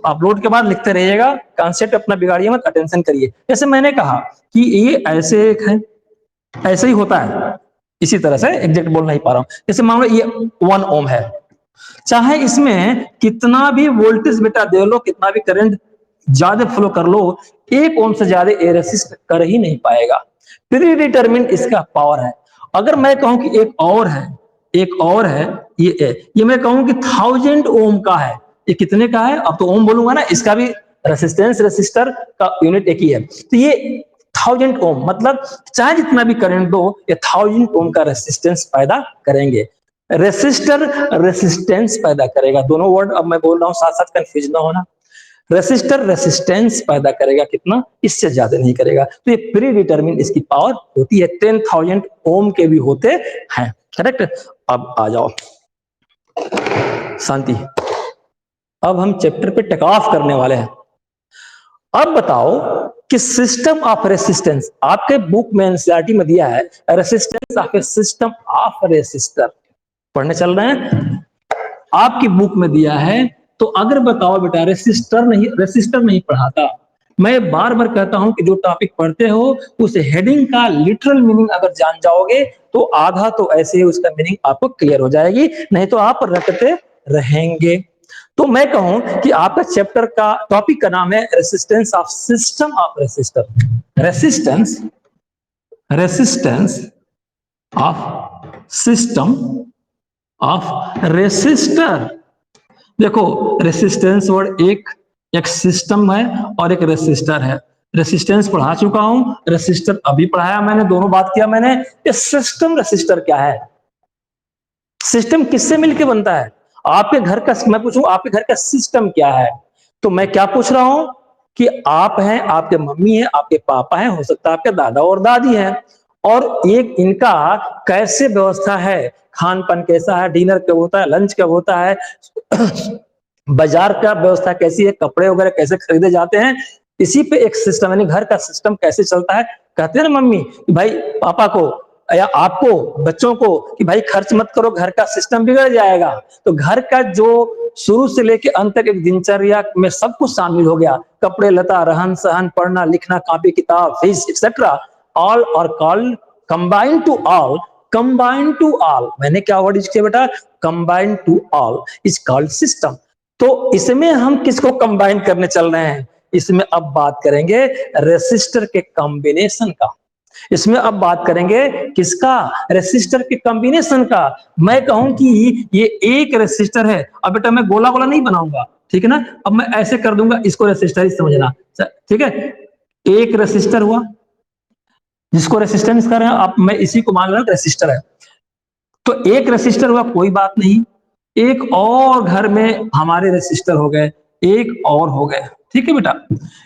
Speaker 1: अपलोड के बाद लिखते रहिएगा, कॉन्सेप्ट अपना बिगाड़िए मत, अटेंशन करिए। जैसे मैंने कहा कि ये ऐसे एक है, ऐसे ही होता है, इसी तरह से एग्जैक्ट बोल नहीं पा रहा हूं। जैसे मान लो ये 1 ओम है, चाहे इसमें कितना भी वोल्टेज बेटा दे लो, कितना भी करंट ज्यादा फ्लो कर लो, 1 ओम से ज्यादा ये रेसिस्ट कर ही नहीं पाएगा। प्री डिटरमिन इसका पावर है। अगर मैं कहूं कि एक और है, ये मैं कहूं कि 1000 ओम का है, ये कितने का है? अब तो ओम बोलूंगा ना, इसका भी रेसिस्टर का यूनिट एक ही है। तो ये 1000 ओम, मतलब चाहे जितना भी करंट दो, ये 1000 ओम का रेसिस्टेंस पैदा करेंगे। रेसिस्टर रेसिस्टेंस पैदा करेगा, दोनों वर्ड अब मैं बोल रहा हूं साथ साथ, कंफ्यूज ना होना। रेसिस्टर रेसिस्टेंस पैदा करेगा, कितना? इससे ज्यादा नहीं करेगा। तो ये प्री डिटरमिन इसकी पावर होती है, 10,000 ओम के भी होते हैं। करेक्ट? अब आ जाओ शांति, अब हम चैप्टर पे टेक ऑफ करने वाले हैं। अब बताओ कि सिस्टम ऑफ रेसिस्टेंस, आपके बुक में एनसीईआरटी में दिया है resistance of A system of resistor, पढ़ने चल रहे हैं, आपकी बुक में दिया है। तो अगर बताओ बेटा, रेसिस्टर नहीं पढ़ाता, मैं बार बार कहता हूं कि जो टॉपिक पढ़ते हो उस हेडिंग का लिटरल मीनिंग अगर जान जाओगे तो आधा तो ऐसे ही उसका मीनिंग आपको क्लियर हो जाएगी, नहीं तो आप रटते रहेंगे। तो मैं कहूं कि आपका चैप्टर का टॉपिक का नाम है resistance of system of resistor. Resistance of system of resistor. देखो रेसिस्टेंस वर्ड एक सिस्टम है और एक रेसिस्टर है। रेसिस्टेंस पढ़ा चुका हूं, रेसिस्टर अभी पढ़ाया मैंने, दोनों बात किया मैंने। ये सिस्टम रेसिस्टर क्या है? सिस्टम किससे मिलके बनता है? आपके घर का, मैं पूछूं आपके घर का सिस्टम क्या है? तो मैं क्या पूछ रहा हूं कि आप हैं, आपके मम्मी है, आपके पापा हैं, हो सकता है आपके दादा और दादी हैं, और एक इनका कैसे व्यवस्था है, खान पान कैसा है, डिनर कब होता है, लंच कब होता है, बाजार का व्यवस्था कैसी है, कपड़े वगैरह कैसे खरीदे जाते हैं, इसी पे एक सिस्टम, यानी घर का सिस्टम कैसे चलता है। कहते हैं ना मम्मी कि भाई पापा को या आपको, बच्चों को, कि भाई खर्च मत करो, घर का सिस्टम बिगड़ जाएगा। तो घर का जो शुरू से लेके अंत तक एक दिनचर्या में सब कुछ शामिल हो गया, कपड़े लता, रहन सहन, पढ़ना लिखना, कॉपी किताब, फीस एक्सेट्रा, ऑल और कॉल्ड कंबाइंड टू ऑल। मैंने क्या वर्ड यूज किया बेटा? Combined to all is called system. तो इसमें हम किसको कंबाइन करने चल रहे हैं? इसमें अब बात करेंगे रेसिस्टर के कॉम्बिनेशन का। इसमें अब बात करेंगे किसका, रेसिस्टर के कॉम्बिनेशन का। मैं कहूं कि ये एक रेसिस्टर है, अब बेटा मैं गोला गोला नहीं बनाऊंगा, ठीक है ना, अब मैं ऐसे कर दूंगा, इसको रेसिस्टर ही समझना, ठीक है। एक रेसिस्टर हुआ, जिसको रेसिस्टेंस कर रहे हैं आप, मैं इसी को मान रहा हूं रेसिस्टर है। तो एक रेसिस्टर हुआ, कोई बात नहीं, एक और घर में हमारे रेसिस्टर हो गए, एक और हो गए, ठीक है बेटा।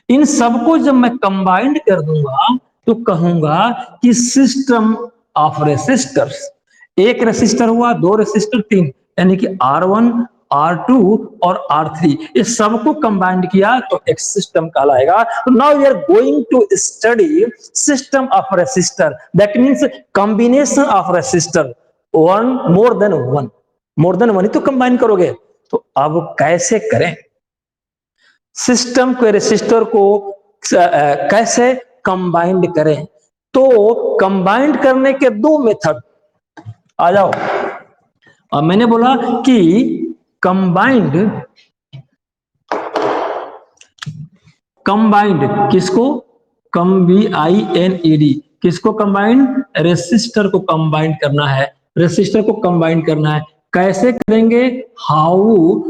Speaker 1: इन सबको जब मैं कंबाइंड कर दूंगा तो कहूंगा कि सिस्टम ऑफ रेसिस्टर्स। एक रेसिस्टर हुआ, दो रेसिस्टर, तीन, यानी कि R1, R2 और R3, ये सबको कंबाइंड किया तो एक सिस्टम कहलाएगा। तो now we are going to study system of resistor, that means combination of resistor, one more than one, more than one ही तो कंबाइन करोगे। तो अब कैसे करें सिस्टम के रेसिस्टर को, कैसे कंबाइंड करें? तो कंबाइंड करने के दो मेथड, आ जाओ। अब मैंने बोला कि कंबाइंड, कंबाइंड किसको, BINED, किसको कंबाइंड, रेसिस्टर को कंबाइंड करना है, रेसिस्टर को कंबाइंड करना है। कैसे करेंगे, हाउ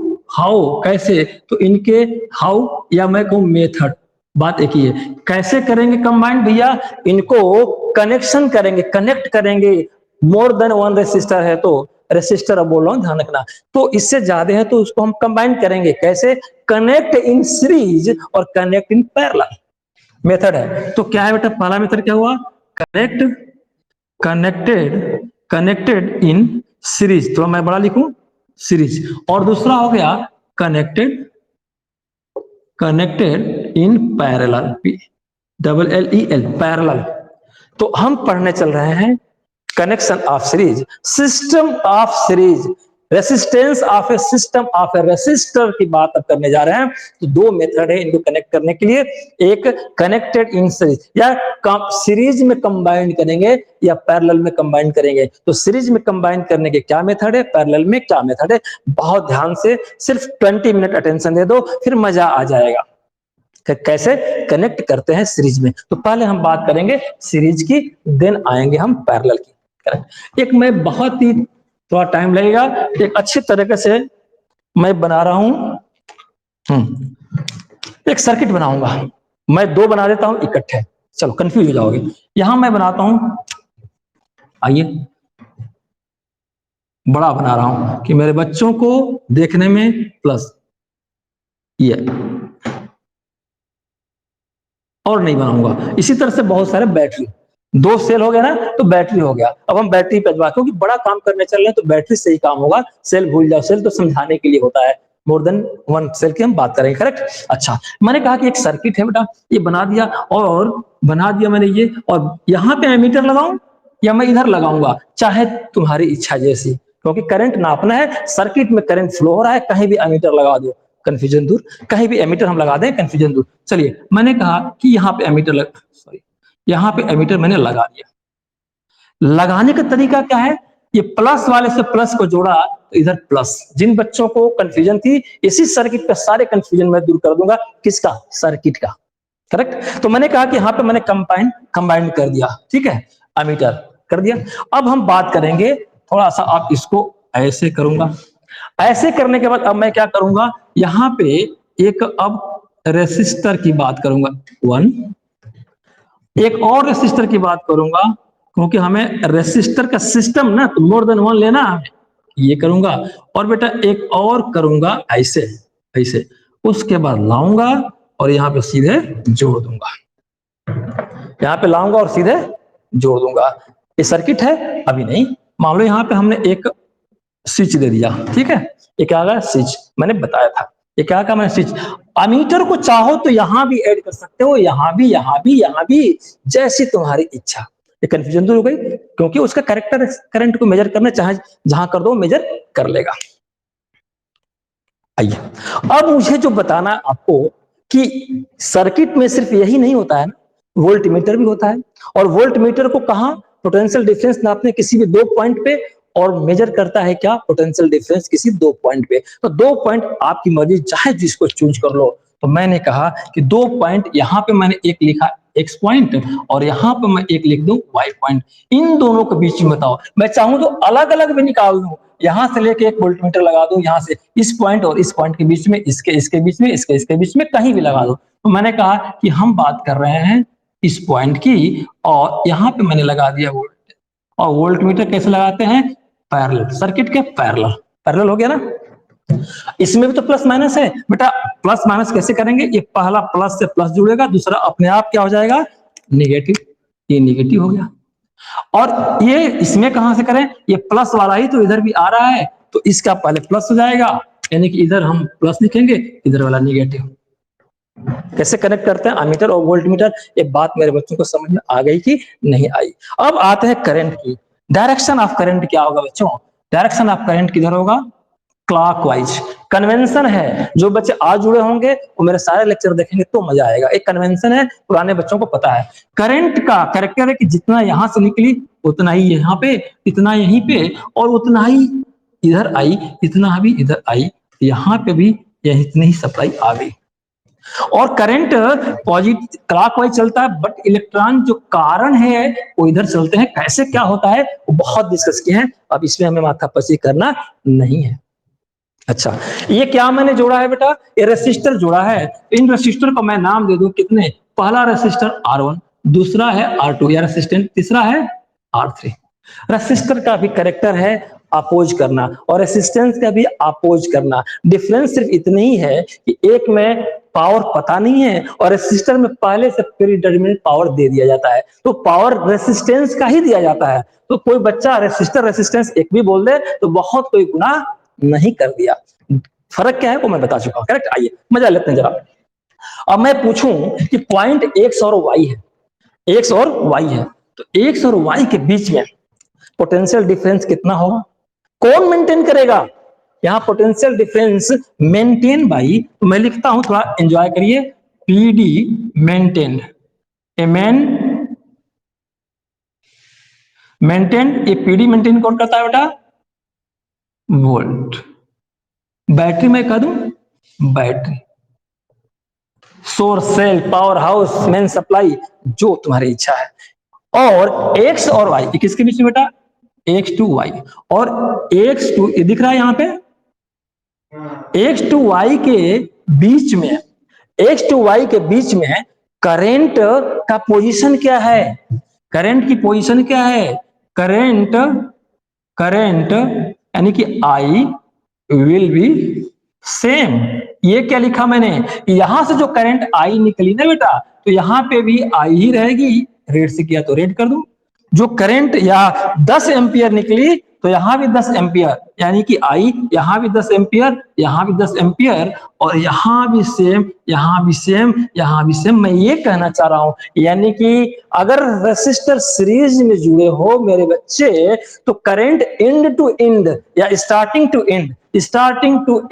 Speaker 1: कैसे, तो इनके हाउ या मैं कहूं मेथड, बात एक ही है। कैसे करेंगे कंबाइंड भैया, इनको कनेक्शन करेंगे, कनेक्ट करेंगे। मोर देन वन रेसिस्टर है तो रेसिस्टर, अब बोल रहा हूं ध्यान रखना, तो इससे ज्यादा है तो उसको हम कंबाइन करेंगे। कैसे, कनेक्ट इन सीरीज और कनेक्ट इन पैरेलल मेथड है। तो क्या है बेटा, पहला मेथड क्या हुआ, कनेक्टेड इन सीरीज, तो मैं बड़ा लिखूं सीरीज, और दूसरा हो गया connected in parallel, PLLEL parallel. तो हम पढ़ने चल रहे हैं connection of series, system of series, resistance of A system of A resistor की बात अब करने जा रहे हैं। तो दो मेथड है इनको कनेक्ट करने के लिए, एक कनेक्टेड इन सीरीज, या सीरीज में कंबाइन करेंगे या पैरेलल में कंबाइन करेंगे। तो सीरीज में कंबाइन करने के क्या मेथड है, पैरेलल में क्या मेथड है, बहुत ध्यान से, सिर्फ 20 मिनट अटेंशन दे दो, फिर मजा आ जाएगा। कैसे कनेक्ट करते हैं सीरीज में। तो पहले हम बात करेंगे सीरीज की, देन आएंगे हम पैरेलल की। एक मैं बहुत ही थोड़ा टाइम लगेगा, एक अच्छी तरीके से मैं बना रहा हूं, एक सर्किट बनाऊंगा। मैं दो बना देता हूं इकट्ठे, चलो कंफ्यूज हो जाओगे। यहां मैं बनाता हूं, आइए बड़ा बना रहा हूं कि मेरे बच्चों को देखने में प्लस, ये और नहीं बनाऊंगा। इसी तरह से बहुत सारे बैटरी, दो सेल हो गया ना तो बैटरी हो गया। अब हम बैटरी पे, क्योंकि बड़ा काम करने चल रहे हैं तो बैटरी से ही काम होगा, सेल भूल जाओ, सेल तो समझाने के लिए होता है, मोर देन वन सेल की हम बात करेंगे, करेक्ट। अच्छा, मैंने कहा कि एक सर्किट है बेटा, ये बना दिया, और बना दिया मैंने ये, और यहाँ पे एमीटर लगाऊं या मैं इधर लगाऊंगा, चाहे तुम्हारी इच्छा जैसी, क्योंकि करंट नापना है, सर्किट में करंट फ्लो हो रहा है, कहीं भी एमीटर लगा दो, कंफ्यूजन दूर, कहीं भी एमीटर हम लगा दें, कंफ्यूजन दूर। चलिए, मैंने कहा कि यहाँ पे एमीटर यहाँ पे एमीटर मैंने लगा दिया। लगाने का तरीका क्या है, ये प्लस वाले से प्लस को जोड़ा तो इधर प्लस। जिन बच्चों को कंफ्यूजन थी, इसी सर्किट का सारे कंफ्यूजन मैं दूर कर दूंगा, किसका, सर्किट का, करेक्ट। तो मैंने कहा कि यहाँ पे मैंने कंबाइंड कर दिया, ठीक है, एमीटर कर दिया। अब हम बात करेंगे थोड़ा सा, आप इसको ऐसे करूंगा, ऐसे करने के बाद अब मैं क्या करूंगा, यहाँ पे एक अब रेसिस्टर की बात करूंगा, वन, एक और रेसिस्टर की बात करूंगा, क्योंकि हमें रेसिस्टर का सिस्टम ना, तो मोर देन वन लेना है, ये करूंगा। और बेटा एक और करूंगा ऐसे, ऐसे, उसके बाद लाऊंगा और यहाँ पे सीधे जोड़ दूंगा, यहाँ पे लाऊंगा और सीधे जोड़ दूंगा। ये सर्किट है, अभी नहीं, मान लो यहाँ पे हमने एक स्विच दे दिया, ठीक है, ये क्या होगा, स्विच, मैंने बताया था, ये क्या कहा मैंने, स्विच। अमीटर को चाहो तो यहां भी ऐड कर सकते हो, यहां भी, यहां भी, यहां भी, जैसी तुम्हारी इच्छा। ये कंफ्यूजन दूर हो गई, क्योंकि उसका कैरेक्टर करंट को मेजर करना, चाहे जहां कर दो मेजर कर लेगा। आइए, अब मुझे जो बताना आपको कि सर्किट में सिर्फ यही नहीं होता है ना, वोल्ट मीटर भी होता है, और वोल्ट मीटर को कहां, पोटेंशियल डिफरेंस नापने किसी भी दो पॉइंट पे, और मेजर करता है क्या, पोटेंशियल डिफरेंस किसी दो पॉइंट पे। तो दो पॉइंट आपकी मर्जी, चाहे जिसको चूज कर लो। तो मैंने कहा कि दो पॉइंट, यहां पे मैंने एक लिखा एक्स पॉइंट और यहाँ पे मैं एक लिख दूं वाई पॉइंट। इन दोनों के बीच में बताओ, मैं चाहूं तो अलग अलग भी निकाल दूं, यहां से लेके एक वोल्टमीटर लगा दूं, यहां से इस पॉइंट और इस पॉइंट के बीच में, इसके बीच में, इसके बीच में कहीं भी लगा दो। तो मैंने कहा कि हम बात कर रहे हैं इस पॉइंट की, और यहाँ पे मैंने लगा दिया वोल्ट। और वोल्टमीटर कैसे लगाते हैं? पैरेलल, सर्किट के पैरेलल। पैरेलल हो गया ना। इसमें भी तो प्लस माइनस है बेटा, प्लस माइनस कैसे करेंगे? ये पहला प्लस से प्लस जुड़ेगा, दूसरा अपने आप क्या हो जाएगा? निगेटिव। ये निगेटिव हो गया। और ये इसमें कहां से करें? ये प्लस वाला ही तो इधर भी आ रहा है, तो इसका पहले प्लस हो जाएगा, यानी कि इधर हम प्लस लिखेंगे, इधर वाला निगेटिव। कैसे कनेक्ट करते हैं एमीटर और वोल्टमीटर? ये बात मेरे बच्चों को समझ में आ गई कि नहीं आई? अब आते हैं करंट की। डायरेक्शन ऑफ करंट क्या होगा बच्चों? डायरेक्शन ऑफ करंट किधर होगा? क्लॉकवाइज। कन्वेंशन है, जो बच्चे आज जुड़े होंगे वो मेरे सारे लेक्चर देखेंगे तो मजा आएगा। एक कन्वेंशन है, पुराने बच्चों को पता है। करंट का कैरेक्टर है कि जितना यहां से निकली उतना ही यहाँ पे, इतना यहीं पे, और उतना ही इधर आई, इतना भी इधर आई, यहाँ पे भी यही इतनी ही सप्लाई आ गई। और करंट पॉजिटिव क्लॉकवाइज चलता है, बट इलेक्ट्रॉन जो कारण है वो इधर चलते हैं। कैसे क्या होता है वो बहुत डिस्कस किए हैं, अब इसमें हमें माथापच्ची करना नहीं है। अच्छा, ये क्या मैंने जोड़ा है बेटा? ये रेसिस्टर जोड़ा है। इन रेसिस्टर को मैं नाम दे दूं कितने? पहला रेसिस्टर R1, दूसरा है R2 या रेसिस्टेंस, तीसरा है R3। रेसिस्टर का भी कैरेक्टर है अपोज करना, और रेसिस्टेंस का भी अपोज करना। डिफरेंस सिर्फ इतनी ही है कि एक में पावर पता नहीं है और रेसिस्टर में पहले से प्रीडिटरमिनेट पावर दे दिया जाता है, तो पावर रेसिस्टेंस का ही दिया जाता है। तो कोई बच्चा रेसिस्टर रेसिस्टेंस एक भी बोल दे तो बहुत कोई गुनाह नहीं कर दिया। फर्क क्या है वो मैं बता चुका हूं। करेक्ट? आइए मजा लेते हैं जरा। अब मैं पूछूं कि पॉइंट एक्स और वाई है, एक्स और वाई है, तो एक्स और वाई के बीच में पोटेंशियल डिफरेंस कितना होगा? कौन मेंटेन करेगा? यहां पोटेंशियल डिफरेंस मेंटेन बाई, तो मैं लिखता हूं, थोड़ा एंजॉय करिए, पीडी मेंटेन। मेंटेन, ये पीडी मेंटेन कौन करता है बेटा? वोल्ट। बैटरी में कह दूं, battery, source, cell, power house, main supply, जो तुम्हारी इच्छा है। और एक्स और वाई किसके बीच में बेटा? X to Y. और एक्स टू, ये दिख रहा है यहां पे, एक्स टू वाई के बीच में, एक्स टू वाई के बीच में करंट का पोजीशन क्या है? करंट की पोजीशन क्या है? करंट यानी कि आई विल बी सेम। ये क्या लिखा मैंने? यहां से जो करंट आई निकली ना बेटा, तो यहां पे भी आई ही रहेगी। रेड से किया तो रेड कर दूं। जो करंट या 10 एम्पियर निकली तो यहां भी 10 एम्पियर, यानी कि आई यहां भी 10 एम्पियर, यहां भी 10 एम्पियर, और यहां भी सेम, यहां भी सेम, यहां भी सेम। मैं ये कहना चाह रहा हूं, यानी कि अगर रेसिस्टर सीरीज में जुड़े हो मेरे बच्चे, तो करंट एंड टू एंड या स्टार्टिंग टू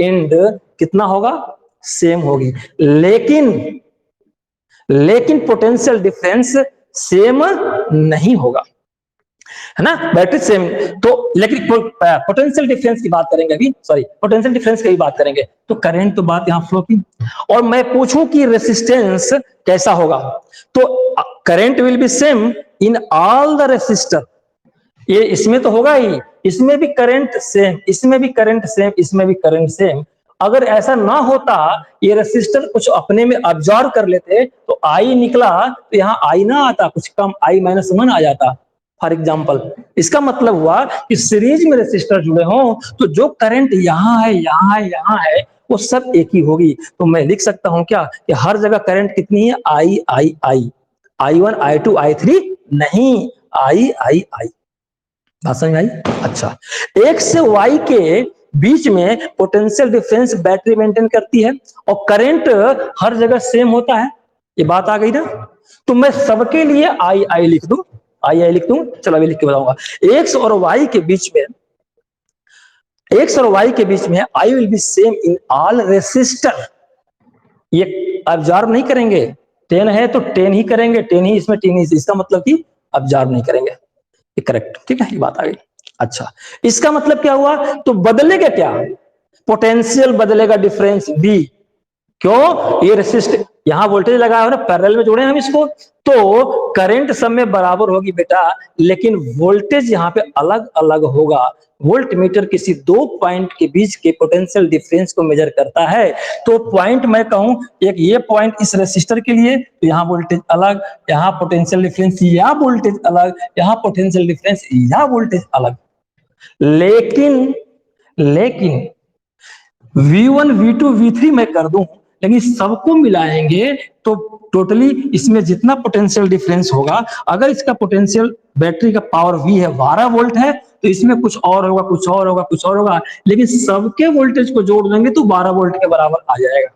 Speaker 1: एंड कितना होगा? सेम होगी। लेकिन पोटेंशियल डिफरेंस सेम नहीं होगा, है ना? बैटरी सेम तो, लेकिन पोटेंशियल डिफरेंस की बात करेंगे अभी, सॉरी पोटेंशियल डिफरेंस की बात करेंगे, तो करंट तो बात यहां फ्लो की। और मैं पूछूं कि रेसिस्टेंस कैसा होगा, तो current will be same in all the resistor. ये इसमें तो होगा ही, इसमें भी करंट सेम, इसमें भी करंट सेम, इसमें भी करंट सेम। अगर ऐसा ना होता, ये रेसिस्टर कुछ अपने में ऑब्जर्व कर लेते, तो आई निकला तो यहाँ आई ना आता, कुछ कम I-1 आ जाता फॉर एग्जाम्पल। इसका मतलब हुआ कि सीरीज में रेसिस्टर जुड़े हों तो जो करंट यहाँ है, यहाँ है, यहाँ है, वो सब एक ही होगी। तो मैं लिख सकता हूं क्या कि हर जगह करंट कितनी है? I1, I2, I3 नहीं, I। बात समझ में आई? अच्छा, एक्स से वाई के बीच में पोटेंशियल डिफरेंस बैटरी मेंटेन करती है और करंट हर जगह सेम होता है। ये बात आ गई ना? तो मैं सबके लिए आई लिख दूं, चलो अभी लिख के बताऊंगा। एक्स और वाई के बीच में I will be same in all resistor. ये ऑब्जर्व नहीं करेंगे, 10 है तो 10 ही करेंगे, 10 ही इसमें 10 ही, इसका मतलब कि ऑब्जर्व नहीं करेंगे। ये करेक्ट, ठीक है, ये बात आ गई। अच्छा, इसका मतलब क्या हुआ? तो बदलेगा क्या? पोटेंशियल बदलेगा, डिफरेंस बी। क्यों? ये रेसिस्टर यहाँ वोल्टेज लगाया हो ना, पैरेलल में जोड़े हम इसको, तो करंट सब में बराबर होगी बेटा, लेकिन वोल्टेज यहाँ पे अलग अलग होगा। वोल्ट मीटर किसी दो पॉइंट के बीच के पोटेंशियल डिफरेंस को मेजर करता है। तो पॉइंट मैं कहूं, एक ये पॉइंट इस रेसिस्टर के लिए, तो यहाँ वोल्टेज अलग, यहाँ पोटेंशियल डिफरेंस या वोल्टेज अलग, यहाँ पोटेंशियल डिफरेंस या वोल्टेज अलग। लेकिन V1 V2 V3 मैं कर दूं, लेकिन सबको मिलाएंगे तो टोटली इसमें जितना पोटेंशियल डिफरेंस होगा, अगर इसका पोटेंशियल बैटरी का पावर V है 12 वोल्ट है, तो इसमें कुछ और होगा, कुछ और होगा, कुछ और होगा, लेकिन सबके वोल्टेज को जोड़ देंगे तो 12 वोल्ट के बराबर आ जाएगा।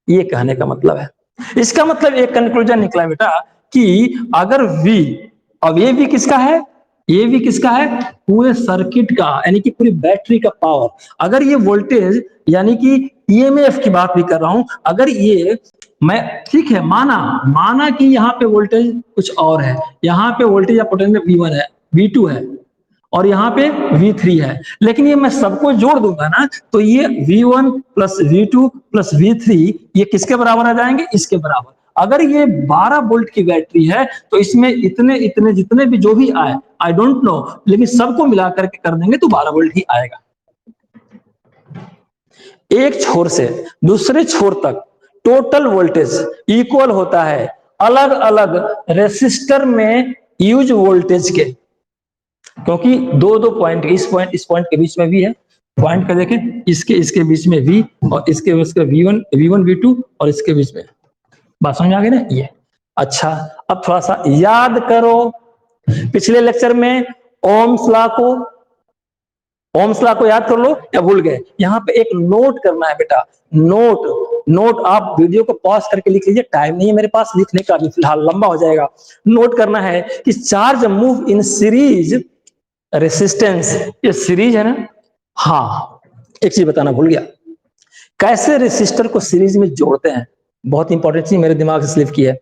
Speaker 1: ये कहने का मतलब है। इसका मतलब एक कंक्लूजन निकला बेटा कि अगर V, अब ये V किसका है, ये भी किसका है, पूरे सर्किट का, यानी कि पूरी बैटरी का पावर। अगर ये वोल्टेज, यानी कि ईएमएफ की बात भी कर रहा हूं, अगर ये मैं, ठीक है, माना कि यहाँ पे वोल्टेज कुछ और है, यहाँ पे वोल्टेज या पोटेंशियल V1 है, V2 है, और यहाँ पे V3 है, लेकिन ये मैं सबको जोड़ दूंगा ना, तो ये V1 plus V2 plus V3 ये किसके बराबर आ जाएंगे, इसके बराबर। अगर ये 12 वोल्ट की बैटरी है तो इसमें इतने इतने जितने भी जो भी आए, आई डोंट नो, लेकिन सबको मिला करके कर देंगे तो 12 वोल्ट ही आएगा। एक छोर से दूसरे छोर तक टोटल वोल्टेज इक्वल होता है अलग अलग रेसिस्टर में यूज वोल्टेज के, क्योंकि दो पॉइंट, इस पॉइंट के बीच में भी है, पॉइंट का देखें, इसके बीच में V और इसके V1 V2 और इसके बीच में, बात समझ आ गई ना ये। अच्छा, अब थोड़ा सा याद करो, पिछले लेक्चर में ओम्स लॉ को याद कर लो या भूल गए। यहाँ पे एक नोट करना है बेटा, नोट आप वीडियो को पॉज करके लिख लीजिए, टाइम नहीं है मेरे पास लिखने का अभी फिलहाल, लंबा हो जाएगा। नोट करना है कि charge move in series resistance, ये सीरीज है ना, हाँ, एक चीज बताना भूल गया, कैसे रेसिस्टर को सीरीज में जोड़ते हैं, बहुत इंपॉर्टेंट चीज मेरे दिमाग से स्लिप की है।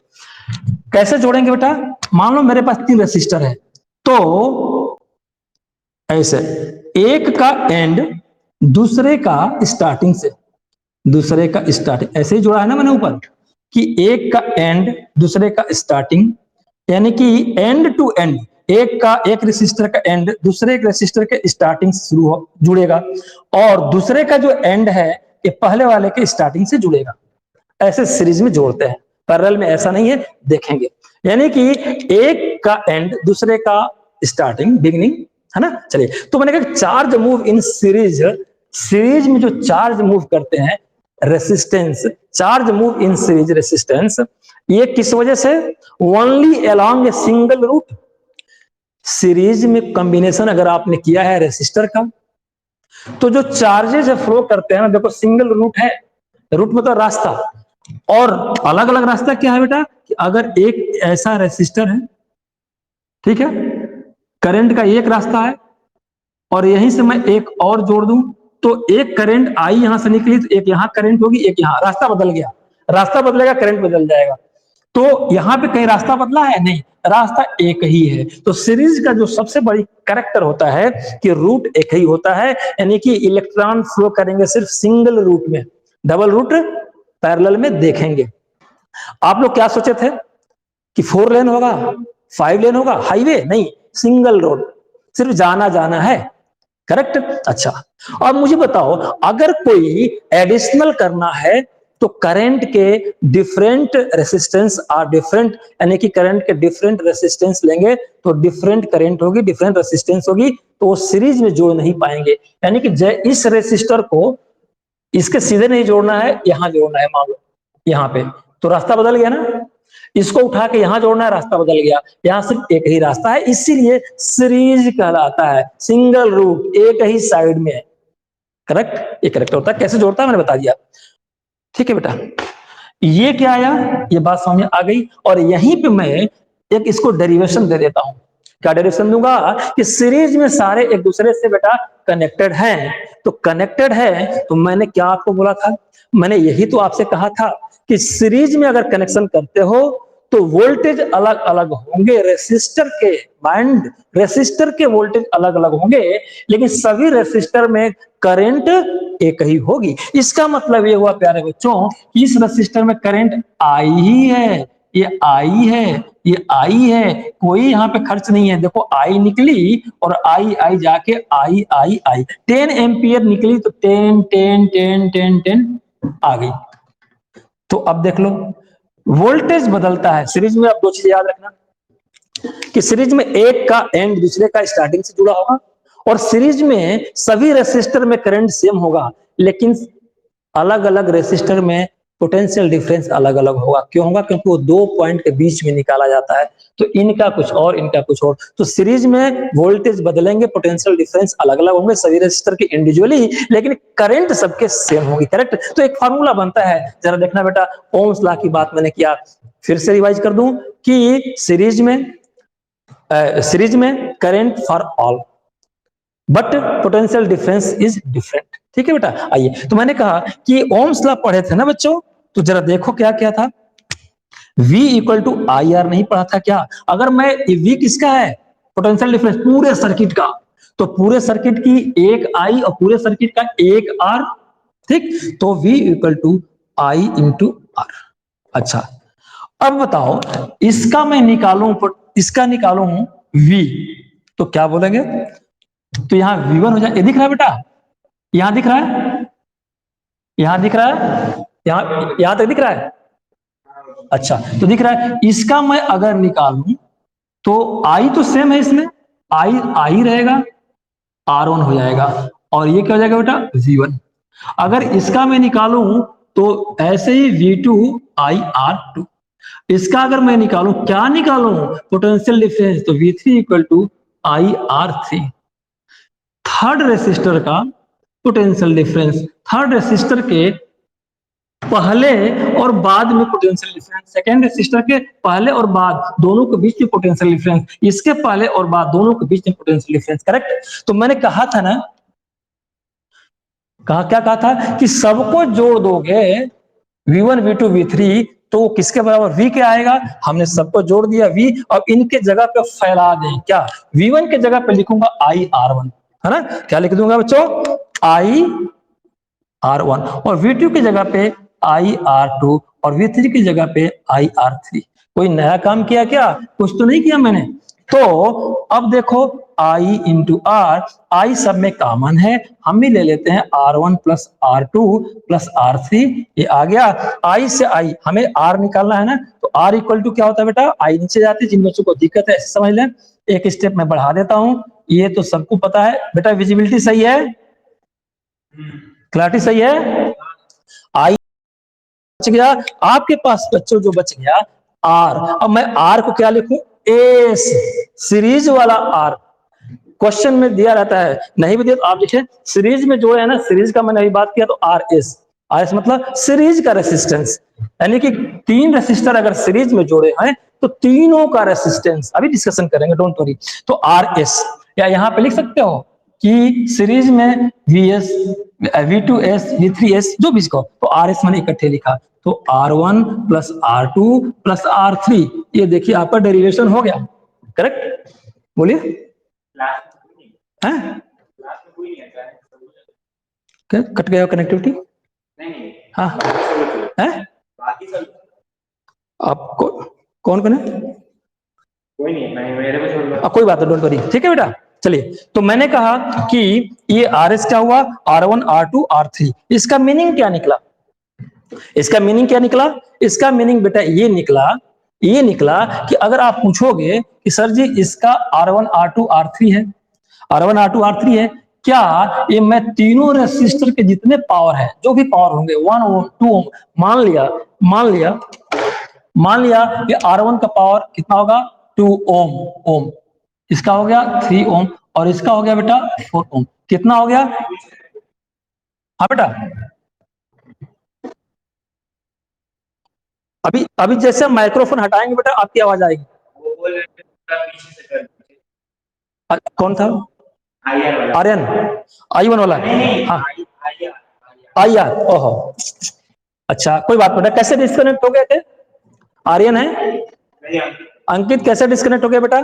Speaker 1: कैसे जोड़ेंगे बेटा, मान लो मेरे पास 3 रेसिस्टर है, तो ऐसे एक का एंड दूसरे का स्टार्टिंग से, दूसरे का स्टार्टिंग, ऐसे ही जोड़ा है ना मैंने ऊपर, कि एक का एंड दूसरे का स्टार्टिंग, यानी कि एंड टू एंड, एक रेसिस्टर का एंड दूसरे रेसिस्टर के स्टार्टिंग से शुरू जुड़ेगा, और दूसरे का जो एंड है ये पहले वाले के स्टार्टिंग से जुड़ेगा। ऐसे सीरीज में जोड़ते हैं, पैरेलल में ऐसा नहीं है, देखेंगे। यानी कि एक का एंड दूसरे का स्टार्टिंग, बिगिनिंग, है ना। चलिए, तो मैंने कहा charge move in series, series में जो चार्ज मूव करते हैं resistance, charge move in series resistance, ये किस वजह से, only along a single route. Series में कॉम्बिनेशन अगर आपने किया है रेसिस्टर का, तो जो चार्जेस फ्लो करते हैं ना, देखो सिंगल रूट है, रूट मतलब रास्ता, और अलग अलग रास्ता क्या है बेटा, कि अगर एक ऐसा रेसिस्टर है, ठीक है, करंट का एक रास्ता है, और यहीं से मैं एक और जोड़ दूं, तो एक करंट आई यहां से निकली, तो एक यहां करंट होगी, एक यहां, रास्ता बदल गया, रास्ता बदलेगा करंट बदल जाएगा। तो यहां पे कहीं रास्ता बदला है, नहीं, रास्ता एक ही है। तो सीरीज का जो सबसे बड़ी कैरेक्टर होता है कि रूट एक ही होता है, यानी कि इलेक्ट्रॉन फ्लो करेंगे सिर्फ सिंगल रूट में, डबल रूट पैरेलल में देखेंगे। आप लोग क्या सोचे थे कि 4 लेन होगा, 5 लेन होगा, हाईवे नहीं, सिंगल रोड, सिर्फ जाना है, करेक्ट। अच्छा, अब मुझे बताओ, अगर कोई एडिशनल करना है तो करंट के डिफरेंट रेसिस्टेंस आर डिफरेंट, यानी कि करंट के डिफरेंट रेसिस्टेंस लेंगे तो डिफरेंट करंट होगी, डिफरेंट रेसिस्टेंस होगी, तो वो सीरीज में जोड़ नहीं पाएंगे। यानी कि इस रेसिस्टर को इसके सीधे नहीं जोड़ना है, यहां जोड़ना है, मान लो यहां पे, तो रास्ता बदल गया ना, इसको उठा के यहां जोड़ना है, रास्ता बदल गया, यहां सिर्फ एक ही रास्ता है, इसीलिए सीरीज कहलाता है, सिंगल रूट एक ही साइड में है, करेक्ट। ये करेक्ट होता है। कैसे जोड़ता है मैंने बता दिया, ठीक है बेटा। ये क्या आया, ये बात समझ में आ गई, और यहीं पे मैं एक इसको डेरिवेशन दे देता हूं। क्या डेरिवेशन दूंगा, कि सीरीज में सारे एक दूसरे से बेटा कनेक्टेड हैं, तो कनेक्टेड है, तो मैंने क्या आपको बोला था, मैंने यही तो आपसे कहा था कि सीरीज में अगर कनेक्शन करते हो तो वोल्टेज अलग अलग होंगे, रेसिस्टर के माइंड, रेसिस्टर के वोल्टेज अलग अलग होंगे, लेकिन सभी रेसिस्टर में करंट एक ही होगी। इसका मतलब ये हुआ प्यारे बच्चों कि इस रेसिस्टर में करंट आई ही है, ये आई है, ये आई है, कोई यहाँ पे खर्च नहीं है। देखो आई निकली और आई आई जाके आई आई आई 10 एम्पियर निकली तो 10 10 10 10 10 आ गई। तो अब देख लो वोल्टेज बदलता है सीरीज में। अब दो चीजें याद रखना कि सीरीज में एक का एंड दूसरे का स्टार्टिंग से जुड़ा होगा और सीरीज में सभी रेसिस्टर में करंट सेम होगा, लेकिन अलग अलग रेसिस्टर में पोटेंशियल डिफरेंस अलग अलग होगा। क्यों होगा? क्योंकि वो दो पॉइंट के बीच में निकाला जाता है, तो इनका कुछ और इनका कुछ और। तो सीरीज में वोल्टेज बदलेंगे, पोटेंशियल डिफरेंस अलग अलग होंगे सभी रेसिस्टर के इंडिविजुअली, लेकिन करंट सबके सेम होगी। करेक्ट? तो एक फार्मूला बनता है, जरा देखना बेटा। ओम्स लॉ की बात मैंने किया, फिर से रिवाइज कर दूं कि सीरीज में current for all but potential difference is different. ठीक है बेटा? आइए, तो मैंने कहा कि ओम्स लॉ पढ़े थे ना बच्चों, तो जरा देखो क्या क्या था। V equal to I R नहीं पढ़ा था क्या? अगर मैं V किसका है? पोटेंशियल डिफरेंस पूरे सर्किट का, तो पूरे सर्किट की एक आई और पूरे सर्किट का एक आर। ठीक, तो V equal to I into R. अच्छा, अब बताओ इसका मैं निकालूं, इसका निकालूं V, तो क्या बोलेंगे? तो यहां V1 हो जाए। ये दिख रहा है बेटा? यहां दिख रहा है? यहां दिख रहा है? यहां तक दिख रहा है? अच्छा, तो दिख रहा है। इसका मैं अगर निकालूं तो आई तो सेम है, इसमें आई आई रहेगा, R1 हो जाएगा और ये क्या हो जाएगा बेटा? V1। अगर इसका मैं निकालूं तो ऐसे ही V2 आई R2। इसका अगर मैं निकालूं, क्या निकालूं? पोटेंशियल डिफरेंस, तो V3 equal to I R3। Third resistor का पोटेंशियल डिफरेंस, थर्ड रेसिस्टर के पहले और बाद में पोटेंशियल डिफरेंस, सेकेंड रेसिस्टर के पहले और बाद दोनों के बीच में पोटेंशियल डिफरेंस, इसके पहले और बाद दोनों के बीच में पोटेंशियल डिफरेंस। करेक्ट? तो मैंने कहा था ना, क्या कहा था कि सबको जोड़ दोगे V1 V2 V3 तो किसके बराबर? V के आएगा। हमने सबको जोड़ दिया V, और इनके जगह पे फैला दें क्या? V1 के जगह पे लिखूंगा आई R1, है ना? क्या लिख दूंगा बच्चों? आई R1, और V2 की जगह पे आई R2, और V3 की जगह पे आई R3। कोई नया काम किया क्या? कुछ तो नहीं किया मैंने। तो अब देखो I इंटू आर, आई सब में कॉमन है, हम भी ले लेते हैं R1 plus R2 plus R3। ये आ गया। I से I, हमें R निकालना है ना, तो R इक्वल टू क्या होता है बेटा? I नीचे जाती है, जिन बच्चों को दिक्कत है ऐसे समझ लें। एक स्टेप में बढ़ा देता हूं, ये तो सबको पता है बेटा। विजिबिलिटी सही है? क्लैरिटी सही है? आई बच गया आपके पास बच्चों, जो बच गया आर। अब मैं आर को क्या लिखूं? एस, सीरीज वाला आर। क्वेश्चन में दिया रहता है, नहीं भी दिया तो आप लिखे सीरीज में जोड़े है ना, सीरीज का मैंने अभी बात किया तो आर एस। आर एस मतलब सीरीज का रेसिस्टेंस, यानी कि तीन रेसिस्टर अगर सीरीज में जोड़े हैं तो तीनों का रेसिस्टेंस अभी डिस्कशन करेंगे, डोंट वरी। तो आर एस, या यहां पे लिख सकते हो कि सीरीज में VS V2S V3S जो भी इसको, तो RS मैंने इकट्ठे लिखा, तो R1 plus R2 plus R3। ये देखिए आपका डेरिवेशन हो गया। करेक्ट? बोलिए। हैं? क्या कट गया कनेक्टिविटी? हाँ है? आपको कौन कौन है? कोई नहीं, मेरे को छोड़ दो। कोई बात नहीं, डोंट वरी। ठीक है बेटा? चलिए, तो मैंने कहा कि ये RS क्या हुआ? R1 R2 R3। इसका मीनिंग क्या निकला? इसका मीनिंग क्या निकला? इसका मीनिंग बेटा ये निकला कि अगर आप पूछोगे कि सर जी इसका R1 R2 R3 है, R1 R2 R3 है, क्या ये मैं तीनों रेसिस्टर के जितने पावर है, जो भी पावर होंगे 1 ओम 2 ओम, मान लिया कि R1 का पावर कितना होगा? 2 ओम, इसका हो गया 3 ओम, और इसका हो गया बेटा 4 ओम। कितना हो गया? हाँ बेटा, अभी जैसे माइक्रोफोन हटाएंगे बेटा आपकी आवाज आएगी। कौन था? आर्यन, I1 वाला? हाँ, IR। ओहो, अच्छा कोई बात बेटा। कैसे डिस्कनेक्ट हो गए थे? आर्यन है? अंकित कैसे डिस्कनेक्ट हो गया बेटा?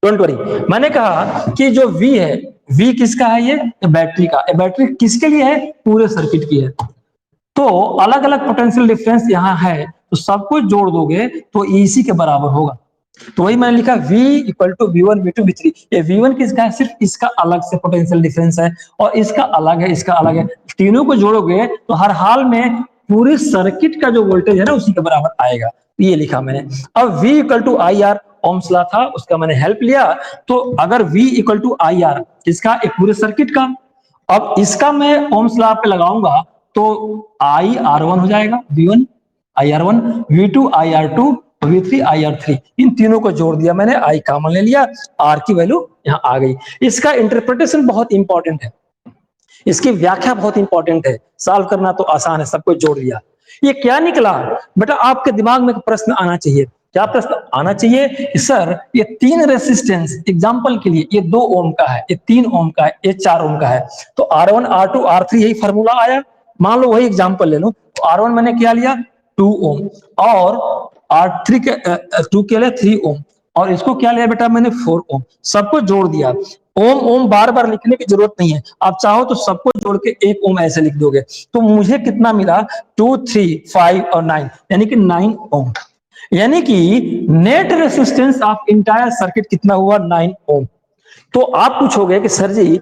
Speaker 1: Don't worry. मैंने कहा कि जो V है V किसका है? ये बैटरी का। बैटरी किसके लिए है? पूरे सर्किट की है। तो अलग अलग पोटेंशियल डिफरेंस यहाँ है, तो सबको जोड़ दोगे तो इसी के बराबर होगा। तो वही मैंने लिखा V equal to V1 V2 V3। ये V1 किसका है? सिर्फ इसका अलग से पोटेंशियल डिफरेंस है, और इसका अलग है, इसका अलग है। तीनों को जोड़ोगे तो हर हाल में पूरे सर्किट का जो वोल्टेज है ना उसी के बराबर आएगा। ये लिखा मैंने। अब V equal to I R, Ohm's law था उसका मैंने हेल्प लिया। तो अगर V equal to I R किसका? एक पूरे सर्किट का। अब इसका मैं ओम्स लॉ पे लगाऊंगा तो आई आर वन हो जाएगा, V1 I R one, V2 I R two, V3 I R three. इन तीनों को जोड़ दिया मैंने, आई कॉमन ले लिया, आर की वैल्यू यहाँ आ गई। इसका इंटरप्रिटेशन बहुत इंपॉर्टेंट है, इसकी व्याख्या बहुत इंपॉर्टेंट है। सॉल्व करना तो आसान है, सब कुछ जोड़ लिया। ये क्या निकला बेटा? आपके दिमाग में प्रश्न आना चाहिए। क्या प्रश्न आना चाहिए कि सर ये तीन रेसिस्टेंस, एग्जांपल के लिए ये 2 ओम का है, ये 3 ओम का है, ये 4 ओम का है, तो R1 R2 R3 यही फार्मूला आया। मान लो वही एग्जांपल ले लो, तो R1 मैंने क्या लिया? 2 ओम, और R3 के 2 के लिए 3 ओम, और इसको क्या लिया बेटा मैंने? 4 ओम। सबको जोड़ दिया। ओम ओम बार बार लिखने की जरूरत नहीं है, आप चाहो तो सबको जोड़ के 1 ओम ऐसे लिख दोगे। तो मुझे कितना मिला? 2 3 5 और 9, यानी कि 9 ओम। यानी कि net resistance of entire circuit कितना हुआ? 9 ओम। तो आप पूछोगे कि सर जी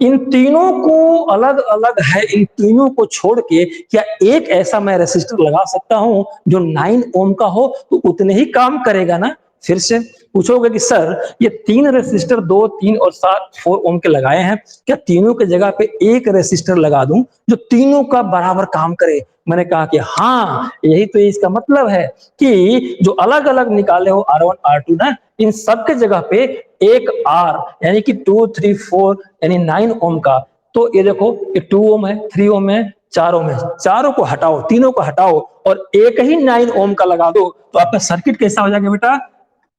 Speaker 1: इन तीनों को अलग अलग है, इन तीनों को छोड़ के क्या एक ऐसा मैं रेसिस्टर लगा सकता हूं जो 9 ओम का हो? तो उतने ही काम करेगा ना। फिर से पूछोगे कि सर ये 3 रेसिस्टर 2 3 और 7 4 ओम के लगाए हैं, क्या तीनों के जगह पे एक रेसिस्टर लगा दूं जो तीनों का बराबर काम करे? मैंने कहा कि हाँ, यही तो इसका मतलब है कि जो अलग अलग निकाले हो R1 R2 ना, इन सब के जगह पे एक R यानी कि 2 3 4 यानी 9 ओम का। तो ये देखो ये 2 ओम है, 3 ओम है, 4 ओम है, चारों को हटाओ, तीनों को हटाओ और एक ही 9 ओम का लगा दो, तो आपका सर्किट कैसा हो जाएगा बेटा?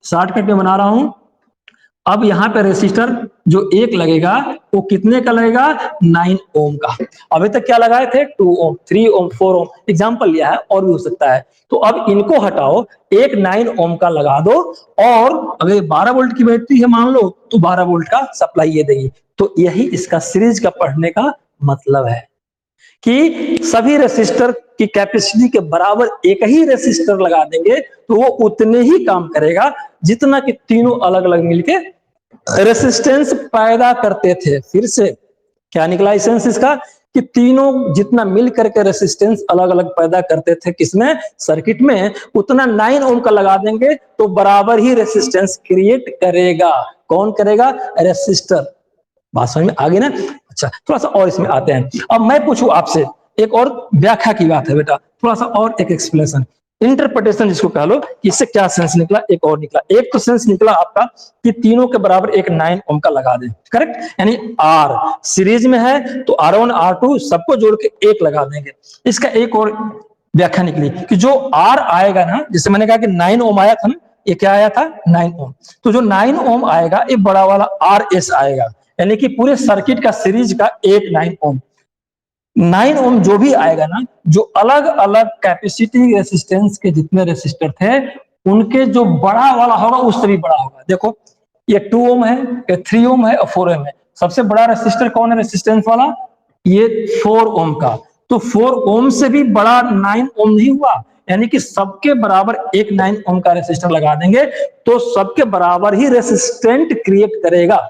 Speaker 1: शॉर्टकट में बना रहा हूं। अब यहाँ पे रेसिस्टर जो एक लगेगा वो कितने का लगेगा? 9 ओम का। अभी तक क्या लगाए थे? 2 ओम, 3 ओम, 4 ओम, एग्जांपल लिया है, और भी हो सकता है। तो अब इनको हटाओ, एक 9 ओम का लगा दो, और अगर 12 वोल्ट की बैटरी है मान लो, तो 12 वोल्ट का सप्लाई ये देगी। तो यही इसका सीरीज का पढ़ने का मतलब है कि सभी रेसिस्टर की कैपेसिटी के बराबर एक ही रेसिस्टर लगा देंगे तो वो उतने ही काम करेगा जितना कि तीनों अलग अलग मिलके रेसिस्टेंस पैदा करते थे। फिर से क्या निकला एसेंस इसका? कि तीनों जितना मिल करके रेसिस्टेंस अलग अलग पैदा करते थे किसमें? सर्किट में, उतना 9 ओम का लगा देंगे तो बराबर ही रेसिस्टेंस क्रिएट करेगा। कौन करेगा? रेसिस्टर। बात समझ में आ गई ना? अच्छा, थोड़ा सा और इसमें आते हैं। अब मैं पूछूं आपसे, एक और व्याख्या की बात है बेटा, थोड़ा सा और एक एक्सप्लेनेशन, इंटरप्रिटेशन जिसको कह लो, इससे क्या सेंस निकला? एक और निकला। एक तो सेंस निकला आपका कि तीनों के बराबर एक 9 ओम का लगा दें, करेक्ट? यानी आर सीरीज में है तो R1 R2 सबको जोड़ के एक लगा देंगे। इसका एक और व्याख्या निकली कि जो आर आएगा ना, जैसे मैंने कहा कि 9 ओम आया था ना, ये क्या आया था? 9 ओम। तो जो 9 ओम आएगा ये बड़ा वाला RS आएगा, यानी कि पूरे सर्किट का सीरीज का एक 9 ओम। 9 ओम जो भी आएगा ना, जो अलग अलग कैपेसिटी रेसिस्टेंस के जितने रेसिस्टर थे उनके जो बड़ा वाला होगा उससे भी बड़ा होगा। देखो ये 2 ओम है, ये 3 ओम है और 4 ओम है। सबसे बड़ा रेसिस्टर कौन है रेसिस्टेंस वाला? ये 4 ओम का। तो 4 ओम से भी बड़ा 9 ओम नहीं हुआ, यानी कि सबके बराबर एक 9 ओम का रेसिस्टर लगा देंगे तो सबके बराबर ही रेसिस्टेंट क्रिएट करेगा।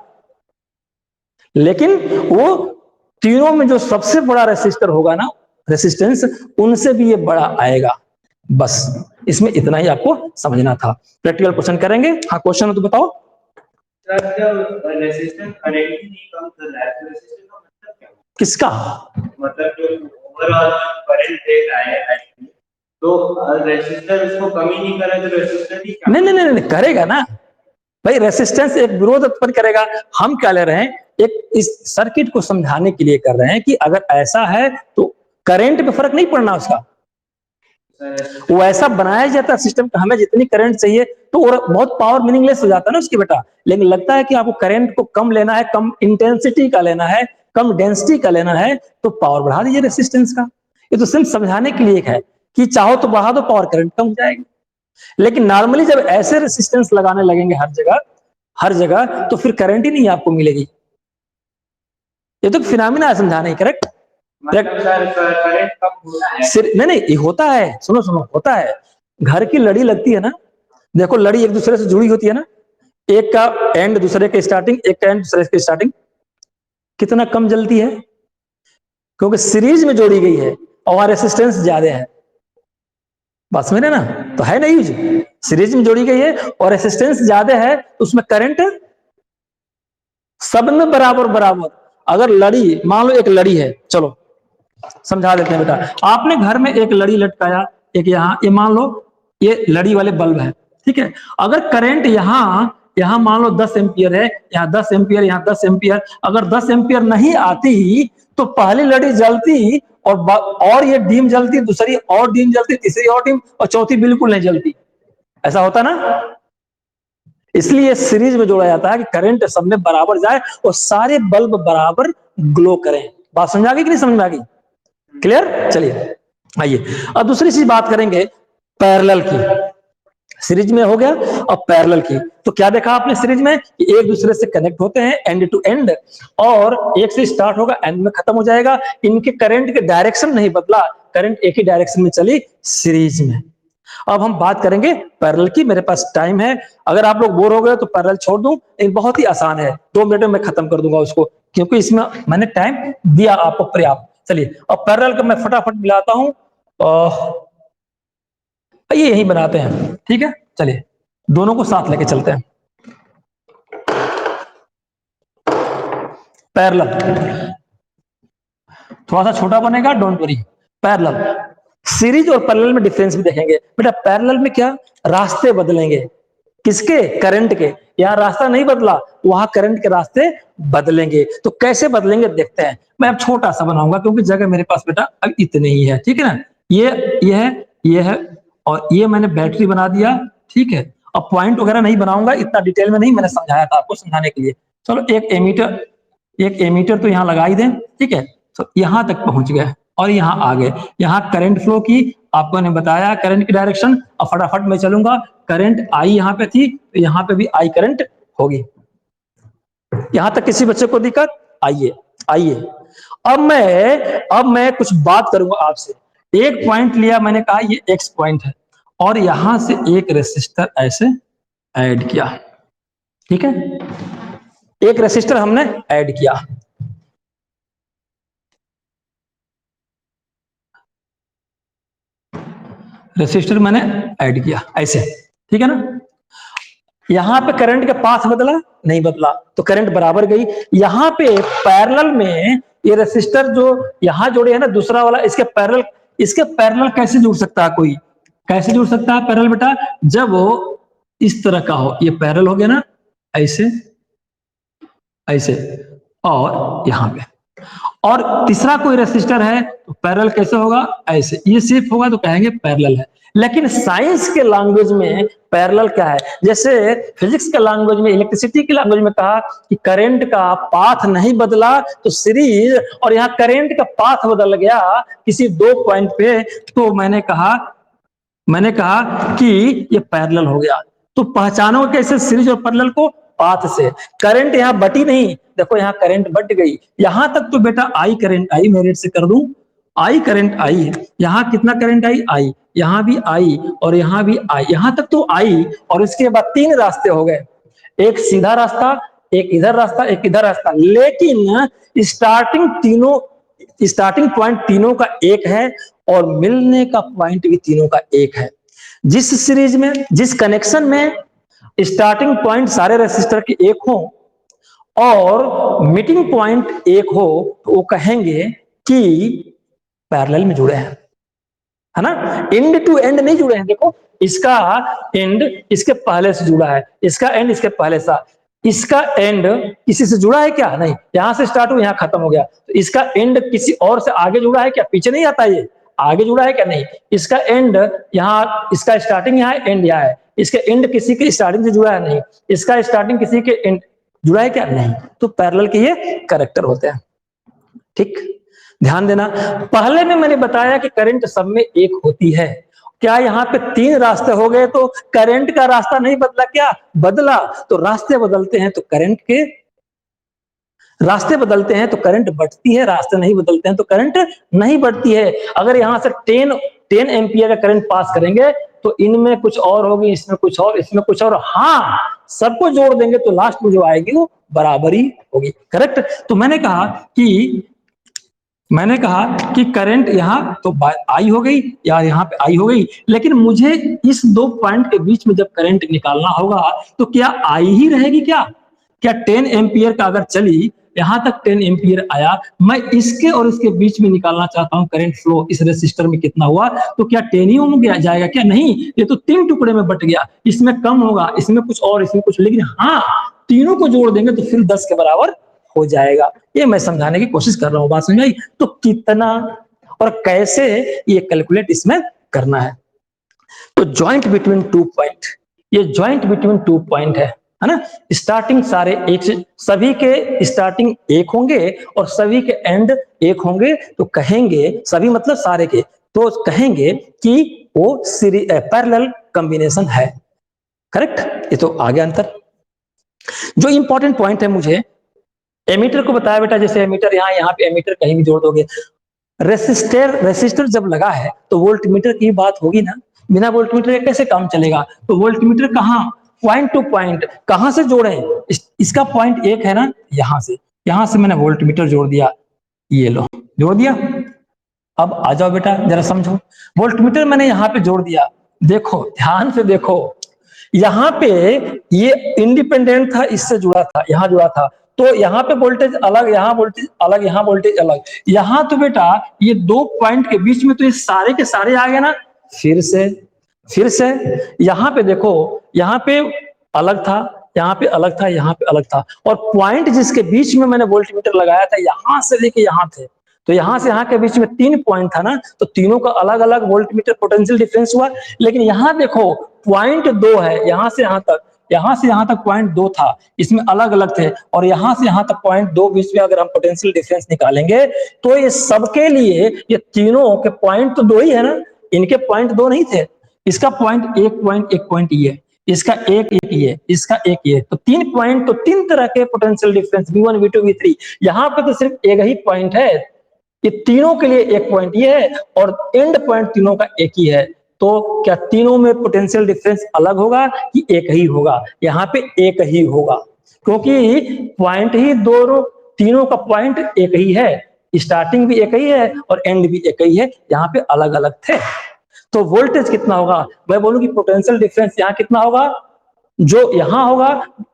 Speaker 1: लेकिन वो तीनों में जो सबसे बड़ा रेसिस्टर होगा ना, रेसिस्टेंस, उनसे भी ये बड़ा आएगा। बस इसमें इतना ही आपको समझना था। प्रैक्टिकल क्वेश्चन करेंगे? हाँ, क्वेश्चन हो तो बताओ।
Speaker 2: रेसिस्टेंस करंट ही नहीं कम कर रहा है तो रेसिस्टेंस का मतलब क्या?
Speaker 1: किसका
Speaker 2: मतलब जो ओवरऑल करंट दे रहा है तो रेसिस्टर इसको कम ही नहीं कर रहा है तो रेसिस्टर ही क्या?
Speaker 1: नहीं करेगा ना भाई, रेसिस्टेंस एक विरोध उत्पन्न करेगा। हम क्या ले रहे हैं? एक इस सर्किट को समझाने के लिए कर रहे हैं कि अगर ऐसा है तो करंट पे फर्क नहीं पड़ना उसका, वो ऐसा बनाया जाता है सिस्टम का, हमें जितनी करंट चाहिए तो बहुत पावर मीनिंगलेस हो जाता है ना उसकी बेटा। लेकिन लगता है कि आपको करंट को कम लेना है, कम इंटेंसिटी का लेना है, कम डेंसिटी का लेना है, तो पावर बढ़ा दीजिए रेसिस्टेंस का। ये तो सिर्फ समझाने के लिए है कि चाहो तो बढ़ा दो, पावर करंट कम हो जाएगी। लेकिन नॉर्मली जब ऐसे रेसिस्टेंस लगाने लगेंगे हर जगह तो फिर करंट ही नहीं आपको मिलेगी। ये तो फिनोमिना है, समझाना है, करेक्ट।
Speaker 2: मतलब सर करंट कब होता है?
Speaker 1: नहीं, ये होता है, सुनो सुनो, होता है। घर की लड़ी लगती है ना, देखो लड़ी एक दूसरे से जुड़ी होती है ना, एक का एंड दूसरे के स्टार्टिंग, एक का एंड दूसरे के स्टार्टिंग, कितना कम जलती है, क्योंकि सीरीज में जोड़ी गई है और वहां रेसिस्टेंस ज्यादा है। बात समझ रहे ना, तो है ना यूज, सीरीज में जोड़ी गई है और रेसिस्टेंस ज्यादा है, तो उसमें करंट सब में बराबर बराबर। अगर लड़ी, मान लो एक लड़ी है, चलो समझा देते हैं बेटा, आपने घर में एक लड़ी लटकाया, एक यहाँ, ये मान लो ये लड़ी वाले बल्ब है, ठीक है। अगर करंट यहाँ मान लो 10 एम्पियर है, यहाँ 10 एम्पियर, यहाँ 10 एम्पियर, अगर 10 एम्पियर नहीं आती तो पहली लड़ी जलती और ये डीम जलती, दूसरी और डीम जलती, तीसरी और डीम, और चौथी बिल्कुल नहीं जलती। ऐसा होता ना, इसलिए सीरीज में जोड़ा जाता है कि करंट सब में बराबर जाए और सारे बल्ब बराबर ग्लो करें। बात समझ आ गई कि नहीं समझ में आ गई? क्लियर? चलिए आइए अब दूसरी चीज बात करेंगे, पैरेलल की। सीरीज में हो गया, अब पैरेलल की। तो क्या देखा आपने सीरीज में कि एक दूसरे से कनेक्ट होते हैं एंड टू एंड, और एक से स्टार्ट होगा एंड में खत्म हो जाएगा। इनके करंट के डायरेक्शन नहीं बदला, करंट एक ही डायरेक्शन में चली सीरीज में। अब हम बात करेंगे पैरेलल की। मेरे पास टाइम है, अगर आप लोग बोर हो गए तो पैरेलल छोड़ दूं, लेकिन बहुत ही आसान है, 2 मिनट में मैं खत्म कर दूंगा उसको, क्योंकि इसमें मैंने टाइम दिया आपको पर्याप्त। चलिए अब पैरेलल का मैं फटाफट मिलाता हूं, ये यही बनाते हैं, ठीक है। चलिए दोनों को साथ लेके चलते हैं। पैरेलल थोड़ा सा छोटा बनेगा, डोंट वरी। पैरेलल, सीरीज और पैरेलल में डिफरेंस भी देखेंगे बेटा। पैरेलल में क्या, रास्ते बदलेंगे, किसके, करंट के। यहां रास्ता नहीं बदला, वहां करंट के रास्ते बदलेंगे। तो कैसे बदलेंगे देखते हैं। मैं अब छोटा सा बनाऊंगा क्योंकि जगह मेरे पास बेटा अब इतनी ही है, ठीक है ना। ये है और ये मैंने बैटरी बना दिया, ठीक है। अब पॉइंट वगैरह नहीं बनाऊंगा, इतना डिटेल में नहीं, मैंने समझाया था आपको समझाने के लिए। चलो एक एमीटर तो यहाँ लगा ही दें, ठीक है। तो यहां तक पहुंच गए और यहाँ आ गए, यहाँ करंट फ्लो की आपको ने बताया करंट की डायरेक्शन। अब फटाफट मैं चलूंगा, करंट आई यहाँ पे थी तो यहाँ पे भी आई करंट होगी। यहां तक किसी बच्चे को दिक्कत? आइए अब मैं कुछ बात करूंगा आपसे। एक पॉइंट लिया मैंने, कहा ये एक्स पॉइंट है, और यहां से एक रेसिस्टर ऐसे ऐड किया, ठीक है। एक रेसिस्टर हमने ऐड किया, रेसिस्टर मैंने ऐड किया ऐसे, ठीक है ना। यहां पे करंट का पाथ बदला नहीं बदला, तो करंट बराबर गई। यहां पे पैरेलल में ये रेसिस्टर जो यहां जोड़े है ना, दूसरा वाला, इसके पैरेलल कैसे जुड़ सकता है कोई? कैसे जुड़ सकता है पैरेलल बेटा? जब वो इस तरह का हो, ये पैरेलल हो गया ना, ऐसे ऐसे, और यहां पे, और तीसरा कोई रेसिस्टर है तो पैरेलल कैसे होगा? ऐसे, ये सिर्फ होगा तो कहेंगे पैरेलल है। लेकिन साइंस के लैंग्वेज में पैरेलल क्या है? जैसे फिजिक्स के लैंग्वेज में, इलेक्ट्रिसिटी के लैंग्वेज में कहा कि करंट का पाथ नहीं बदला तो सीरीज, और यहाँ करंट का पाथ बदल गया किसी 2 पॉइंट पे, तो मैंने कहा कि ये पैरेलल हो गया। तो पहचानो कैसे सीरीज और पैरेलल को? पाथ से। करंट यहाँ बटी नहीं, देखो यहाँ करंट बट गई। यहां तक तो बेटा आई करंट आई, मैं रेड से कर दूं, आई करंट आई है। यहाँ कितना करंट आई, यहाँ भी आई और यहाँ भी आई, यहां तक तो आई। और इसके बाद 3 रास्ते हो गए, एक सीधा रास्ता, एक इधर रास्ता, एक इधर रास्ता। लेकिन स्टार्टिंग पॉइंट तीनों का एक है और मिलने का पॉइंट भी तीनों का एक है। जिस सीरीज में, जिस कनेक्शन में स्टार्टिंग पॉइंट सारे रेसिस्टर के एक हो और मीटिंग पॉइंट एक हो, तो वो कहेंगे कि पैरेलल में जुड़े हैं, है ना। एंड टू एंड नहीं जुड़े हैं। देखो इसका एंड इसके पहले से जुड़ा है, इसका एंड इसके पहले से, इसका एंड किसी से जुड़ा है क्या? नहीं, यहां से स्टार्ट हुआ, यहां खत्म हो गया। तो इसका एंड किसी और से आगे जुड़ा है क्या? पीछे नहीं आता, ये आगे जुड़ा है क्या? नहीं। इसका एंड यहाँ, इसका स्टार्टिंग यहाँ है, एंड यहाँ है। इसका एंड किसी के स्टार्टिंग से जुड़ा है? नहीं। इसका स्टार्टिंग किसी के एंड जुड़ा है क्या? नहीं। तो पैरेलल के ये कैरेक्टर होते हैं, ठीक। ध्यान देना, पहले में मैंने बताया कि करंट सब में एक होती है। क्या यहाँ पे 3 रास्ते हो गए तो करंट का रास्ता नहीं बदला क्या? बदला। तो रास्ते बदलते हैं तो करंट के रास्ते बदलते हैं तो करंट बढ़ती है, रास्ते नहीं बदलते हैं तो करंट नहीं बढ़ती है। अगर यहां से 10 एम्पियर का करंट पास करेंगे तो इनमें कुछ और होगी, इसमें कुछ और, इसमें कुछ और, हाँ सबको जोड़ देंगे तो लास्ट में जो आएगी वो बराबरी होगी। करेक्ट। तो मैंने कहा कि करंट यहां तो आई हो गई या यहां पे आई हो गई, लेकिन मुझे इस दो पॉइंट के बीच में जब करंट निकालना होगा तो क्या आई ही रहेगी? क्या 10 एम्पियर का अगर चली, यहां तक 10 एम्पियर आया, मैं इसके और इसके बीच में निकालना चाहता हूं करंट फ्लो इस रेसिस्टर में कितना हुआ, तो क्या 10 ही हो जाएगा? क्या नहीं, ये तो 3 टुकड़े में बट गया, इसमें कम होगा, इसमें कुछ और, इसमें कुछ, लेकिन हाँ तीनों को जोड़ देंगे तो फिर 10 के बराबर हो जाएगा। ये मैं समझाने की कोशिश कर रहा हूं, बात समझ आई? तो कितना और कैसे ये कैलकुलेट इसमें करना है। तो ज्वाइंट बिटवीन 2 पॉइंट, ये ज्वाइंट बिटवीन 2 पॉइंट है ना। स्टार्टिंग सारे एक से, सभी के स्टार्टिंग एक होंगे और सभी के एंड एक होंगे, तो कहेंगे सभी मतलब सारे के, तो कहेंगे कि वो पैरेलल कॉम्बिनेशन है। करेक्ट। ये तो आ गया अंतर। जो इंपॉर्टेंट पॉइंट है, मुझे एमीटर को बताया बेटा, जैसे एमीटर यहाँ पे एमीटर कहीं भी जोड़ दोगे। रेसिस्टर जब लगा है तो वोल्टमीटर की बात होगी ना, बिना वोल्टमीटर के कैसे काम चलेगा? तो वोल्टमीटर कहाँ, पॉइंट टू पॉइंट कहां से जोड़े? इसका पॉइंट एक है ना, यहां से मैंने वोल्टमीटर जोड़ दिया, ये लो जोड़ दिया। अब आ जाओ बेटा जरा समझो, वोल्टमीटर मैंने यहाँ पे जोड़ दिया, देखो ध्यान से देखो, यहाँ पे ये इंडिपेंडेंट था, इससे जुड़ा था, यहाँ जुड़ा था, तो यहाँ पे वोल्टेज अलग, यहाँ वोल्टेज अलग, यहाँ वोल्टेज अलग। यहाँ तो बेटा ये दो पॉइंट के बीच में तो ये सारे के सारे आ गए ना। फिर से यहाँ पे देखो, यहाँ पे अलग था, यहाँ पे अलग था, यहाँ पे अलग था, और पॉइंट जिसके बीच में मैंने वोल्टमीटर लगाया था यहां से लेके यहाँ थे, तो यहां से यहाँ के बीच में 3 पॉइंट था ना, तो तीनों का अलग अलग वोल्टमीटर पोटेंशियल डिफरेंस हुआ। लेकिन यहाँ देखो पॉइंट 2 है, यहाँ से यहाँ तक पॉइंट 2 था, इसमें अलग अलग थे, और यहाँ से यहाँ तक पॉइंट 2, बीच में अगर हम पोटेंशियल डिफरेंस निकालेंगे तो ये सबके लिए, ये तीनों के पॉइंट तो 2 ही है ना, इनके पॉइंट 2 नहीं थे। इसका पॉइंट एक पॉइंट ये, इसका एक ये, इसका एक ये, तो 3 पॉइंट, तो 3 तरह के potential difference V1 V2 V3। यहाँ पे तो सिर्फ एक ही पॉइंट है, ये तीनों के लिए एक पॉइंट ये है, और एंड पॉइंट तीनों का एक ही है। तो क्या तीनों में पोटेंशियल डिफरेंस अलग होगा कि एक ही होगा? यहाँ पे एक ही होगा, क्योंकि पॉइंट ही दोनों, तीनों का पॉइंट एक ही है, स्टार्टिंग भी एक ही है और एंड भी एक ही है, यहाँ पे अलग अलग थे। तो वोल्टेज कितना होगा? मैं बोलूं कि पोटेंशियल डिफरेंस यहाँ कितना होगा? जो यहां होगा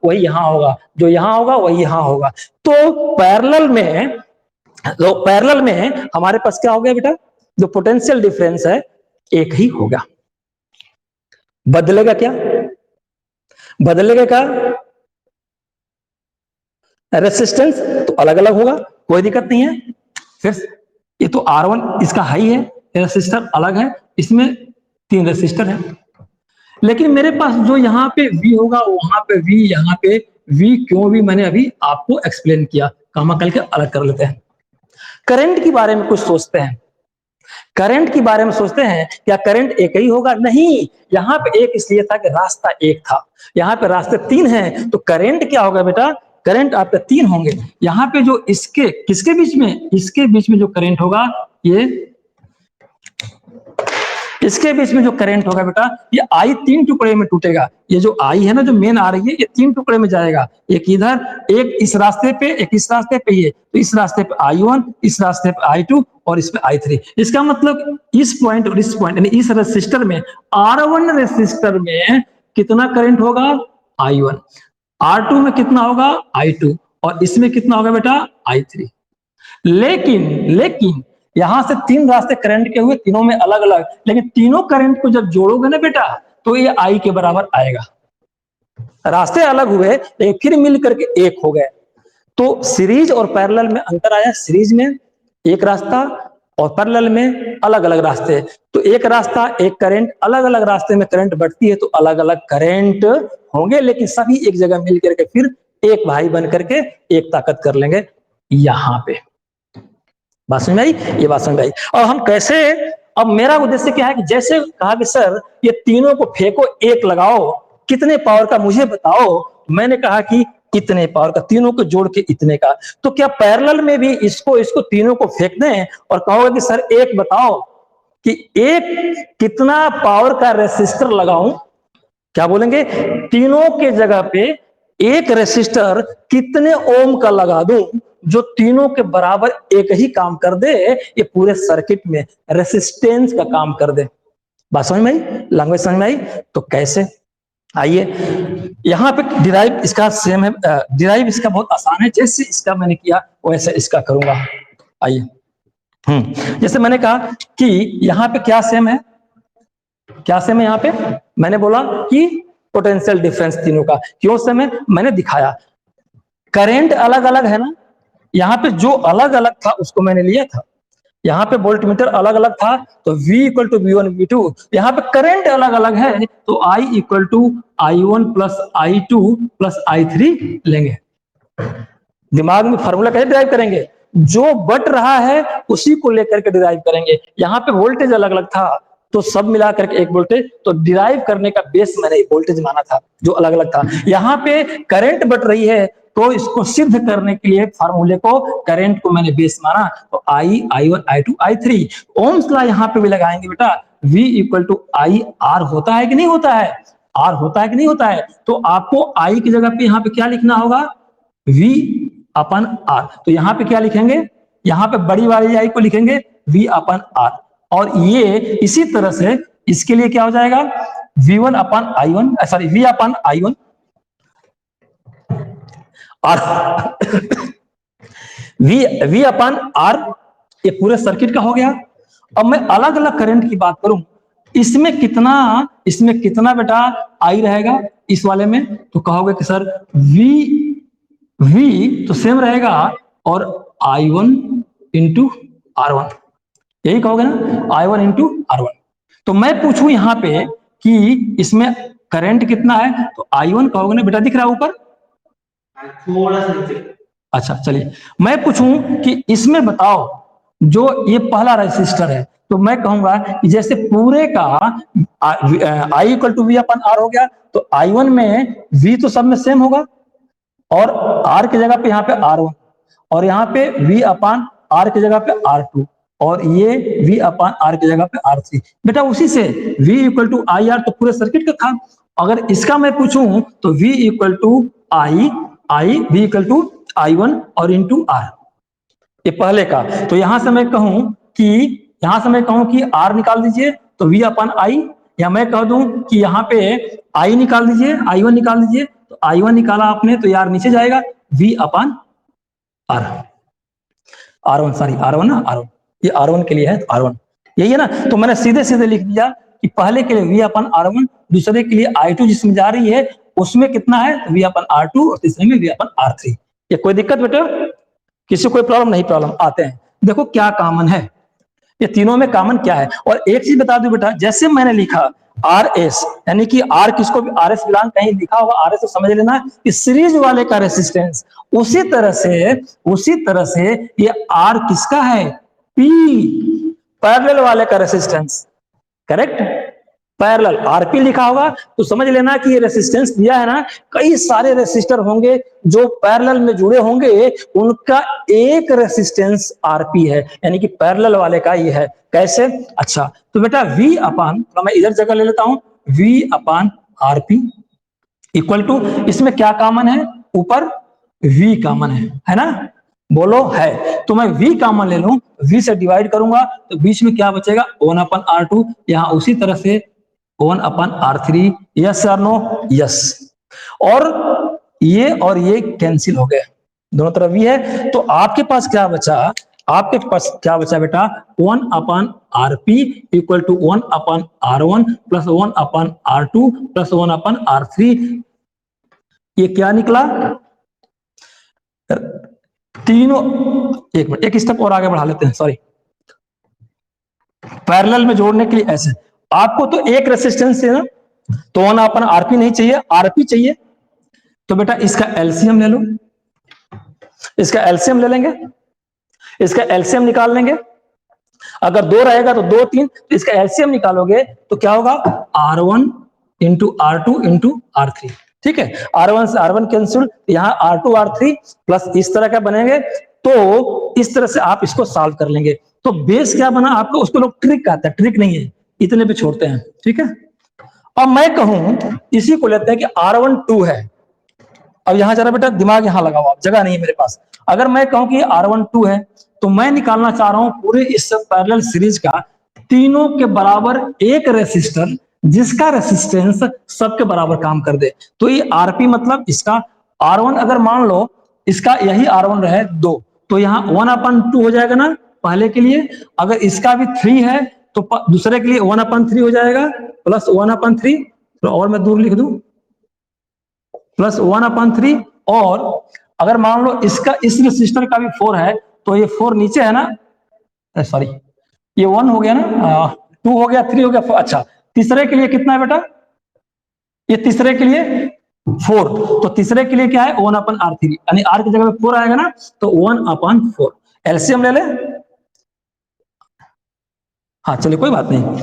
Speaker 1: वही यहां होगा, जो यहां होगा वही यहां होगा। तो पैरेलल में हमारे पास क्या हो गया बेटा? जो पोटेंशियल डिफरेंस है एक ही होगा। बदलेगा क्या? रेसिस्टेंस तो अलग अलग होगा, कोई दिक्कत नहीं है। फिर ये तो R1 इसका हाई है, रेसिस्टर अलग है, इसमें 3 रेसिस्टर है, लेकिन मेरे पास जो यहाँ पे V होगा वहां पे V, यहाँ पे V क्यों भी मैंने अभी आपको एक्सप्लेन किया, कामा कल के अलग कर लेते हैं। करंट के बारे में कुछ सोचते हैं, क्या करंट एक ही होगा? नहीं, यहाँ पे एक इसलिए था कि रास्ता एक था, यहाँ पे रास्ते 3 हैं, तो करंट क्या होगा बेटा? करंट आपके 3 होंगे। यहाँ पे जो किसके बीच में, इसके बीच में जो करंट होगा, ये इसके बीच में जो करंट होगा बेटा, ये आई 3 टुकड़े में टूटेगा। ये जो आई है ना, जो मेन आ रही है, ये 3 टुकड़े में जाएगा, एक इधर, एक इस रास्ते पे, एक इस रास्ते पे, ये तो इस रास्ते पे I1, इस रास्ते पे I2 और इस पे I3। इसका मतलब इस पॉइंट और इस पॉइंट, यानी इस रेसिस्टर में, R1 रेसिस्टर में कितना करंट होगा? I1। R2 में कितना होगा? I2। और इसमें कितना होगा बेटा? I3। लेकिन यहां से 3 रास्ते करंट के हुए, तीनों में अलग अलग, लेकिन तीनों करंट को जब जोड़ोगे ना बेटा तो ये I के बराबर आएगा। रास्ते अलग हुए लेकिन फिर मिल करके एक हो गए। तो सीरीज और पैरेलल में अंतर आया, सीरीज में एक रास्ता और पैरेलल में अलग अलग रास्ते। तो एक रास्ता एक करंट, अलग अलग रास्ते में करंट बढ़ती है तो अलग अलग करंट होंगे, लेकिन सभी एक जगह मिल करके फिर एक भाई बन करके एक ताकत कर लेंगे। यहां पे बात समझ आई? ये बात समझ आई। और हम कैसे, अब मेरा उद्देश्य क्या है कि जैसे कहा कि सर ये तीनों को फेंको, एक लगाओ, कितने पावर का मुझे बताओ। मैंने कहा कि इतने पावर का, तीनों को जोड़ के इतने का। तो क्या पैरेलल में भी इसको तीनों को फेंक दें और कहोगे कि सर एक बताओ कि एक कितना पावर का रेसिस्टर लगाऊं? क्या बोलेंगे? तीनों के जगह पे एक रेसिस्टर कितने ओम का लगा दूं जो तीनों के बराबर एक ही काम कर दे, ये पूरे सर्किट में रेसिस्टेंस का काम कर दे। बात समझ में आई? लैंग्वेज समझ में आई? तो कैसे? आइए यहां पे डिराइव इसका सेम है, डिराइव इसका बहुत आसान है, जैसे इसका मैंने किया वैसे इसका करूंगा। आइए जैसे मैंने कहा कि यहां पे क्या सेम है, क्या सेम है? यहां पे मैंने बोला कि पोटेंशियल डिफरेंस तीनों का। क्यों सेम है? मैंने दिखाया करंट अलग अलग है ना, यहां पे जो अलग अलग था उसको मैंने लिया था। यहां पे वोल्ट मीटर अलग अलग था तो V equal to V1 V2। यहां पे करंट अलग अलग है तो I equal to I1 plus I2 plus I3 लेंगे। दिमाग में फॉर्मूला कैसे डिराइव करेंगे? जो बट रहा है उसी को लेकर के डिराइव करेंगे। यहां पे वोल्टेज अलग अलग था तो सब मिलाकर के एक वोल्टेज, तो डिराइव करने का बेस मैंने वोल्टेज माना था जो अलग अलग था। यहां पे करंट बट रही है तो इसको सिद्ध करने के लिए फार्मूले को, करंट को मैंने बेस माना, तो I1 I2 I3। Ohm's law यहां पे भी लगाएंगे बेटा, V equal to I R होता है कि नहीं होता है? R होता है कि नहीं होता है? तो आपको I की जगह पे यहां पे क्या लिखना होगा? V upon R। तो यहां पे क्या लिखेंगे? यहां पे बड़ी वाली I को लिखेंगे V अपन R, और ये इसी तरह से इसके लिए क्या हो जाएगा? V1 अपन I1, सॉरी V अपन I1 और V अपन R, ये पूरे सर्किट का हो गया। अब मैं अलग अलग करंट की बात करूं, इसमें कितना बेटा I रहेगा इस वाले में? तो कहोगे कि सर V तो सेम रहेगा और I1 इंटू R1, यही कहोगे ना, I1 इंटू R1। तो मैं पूछूं यहां पे कि इसमें करंट कितना है, तो I1 कहोगे ना बेटा, दिख रहा है ऊपर
Speaker 2: थोड़ा सा नीचे। अच्छा
Speaker 1: चलिए मैं पूछूं कि इसमें बताओ जो ये पहला रेसिस्टर है, तो मैं कहूंगा कि जैसे पूरे का I equal to V upon R हो गया, तो I1 में V तो सब में सेम होगा और R की जगह पे यहाँ पे R1, और यहाँ पे V अपान R की जगह पे R2, और ये V अपान R की जगह पे R3। बेटा उसी से V इक्वल टू IR तो पूरे सर्किट का था। अगर इसका मैं पूछूं तो V equal to V equal to I1 और इंटू R, ये पहले का। तो यहां से मैं कहूं कि R निकाल दीजिए तो V अपान I, या मैं कह दूं कि यहाँ पे I निकाल दीजिए, I1 निकाल दीजिए, तो I1 निकाला आपने तो यार नीचे जाएगा V अपान R1, सॉरी R1 ना, R1, ये R1 के लिए है तो R1 यही है ना। तो मैंने सीधे सीधे लिख दिया कि पहले के लिए V अपन R1, दूसरे के लिए I2 जिसमें जा रही है उसमें कितना है V अपन R2, और तीसरे में V अपन R3। ये कोई दिक्कत बेटा? किसी को कोई प्रॉब्लम नहीं? प्रॉब्लम आते हैं। देखो क्या कॉमन है, ये तीनों में कॉमन क्या है। और एक चीज बता दूं बेटा, जैसे मैंने लिखा RS, यानी कि R किसको भी RS बिलोंग, कहीं लिखा होगा RS तो समझ लेना कि सीरीज वाले का रेसिस्टेंस, उसी तरह से ये R किसका है? P, पैरेलल वाले का रेसिस्टेंस। करेक्ट, पैरेलल RP लिखा होगा तो समझ लेना कि ये रेसिस्टेंस दिया है ना, कई सारे रेसिस्टर होंगे जो पैरेलल में जुड़े होंगे, उनका एक रेसिस्टेंस RP है, यानी कि पैरेलल वाले का ये है। कैसे? अच्छा तो बेटा V अपान, तो मैं इधर जगह ले लेता हूं, V upon RP equal to, इसमें क्या कॉमन है? ऊपर V कॉमन है ना, बोलो है। तो मैं V कॉमन ले लूं, V से डिवाइड करूंगा तो बीच में क्या बचेगा? 1 अपन R2, यहां उसी तरह से 1 अपन R3। यस और नो? यस। और ये कैंसिल हो गए, दोनों तरफ V है, तो आपके पास क्या बचा? आपके पास क्या बचा बेटा? 1 अपन RP इक्वल टू 1 अपन R1 प्लस 1 अपन R2 प्लस 1 अपन R3। ये क्या निकला? तीनों, एक मिनट, एक स्टेप और आगे बढ़ा लेते हैं, सॉरी। पैरेलल में जोड़ने के लिए ऐसे, आपको तो एक रेसिस्टेंस है ना, तो 1 अपन RP नहीं चाहिए, RP चाहिए। तो बेटा इसका एलसीएम ले लो, इसका एलसीएम ले लेंगे, इसका एलसीएम निकाल लेंगे। अगर 2 रहेगा तो 2 3, तो इसका एलसीएम निकालोगे तो क्या होगा? R1 into R2 into R3। ठीक है, R1 से R1 कैंसिल, यहाँ R2 R3 प्लस इस तरह का बनेंगे। तो इस तरह से आप इसको सॉल्व कर लेंगे। तो बेस क्या बना आपको, उसको लोग ट्रिक कहते हैं, ट्रिक नहीं है, इतने पे छोड़ते हैं। ठीक है, अब मैं कहूं इसी को लेते हैं कि R1 2 है। अब यहां जरा बेटा दिमाग यहां लगाओ, आप जगह नहीं है मेरे पास। अगर मैं कहूं कि R1 2 है, तो मैं निकालना चाह रहा हूं पूरे इस पैरेलल सीरीज का तीनों के बराबर एक रेसिस्टर जिसका रेसिस्टेंस सबके बराबर काम कर दे। तो ये आरपी मतलब इसका R1, अगर मान लो इसका यही R1 रहे 2, तो यहाँ 1/2 हो जाएगा ना पहले के लिए। अगर इसका भी 3 है तो दूसरे के लिए 1/3 हो जाएगा, प्लस 1/3, तो और मैं दूर लिख दूं प्लस 1/3। और अगर मान लो इसका इस रेसिस्टर का भी 4 है, तो ये 4 नीचे है ना, सॉरी ये 1 हो गया ना, 2 हो गया, 3 हो गया, 4। अच्छा, तीसरे के लिए कितना है बेटा, ये तीसरे के लिए 4, तो तीसरे के लिए क्या है 1/R3, यानी R की जगह में 4 आएगा ना, तो 1/4। एलसीएम ले ले, हाँ चलिए कोई बात नहीं,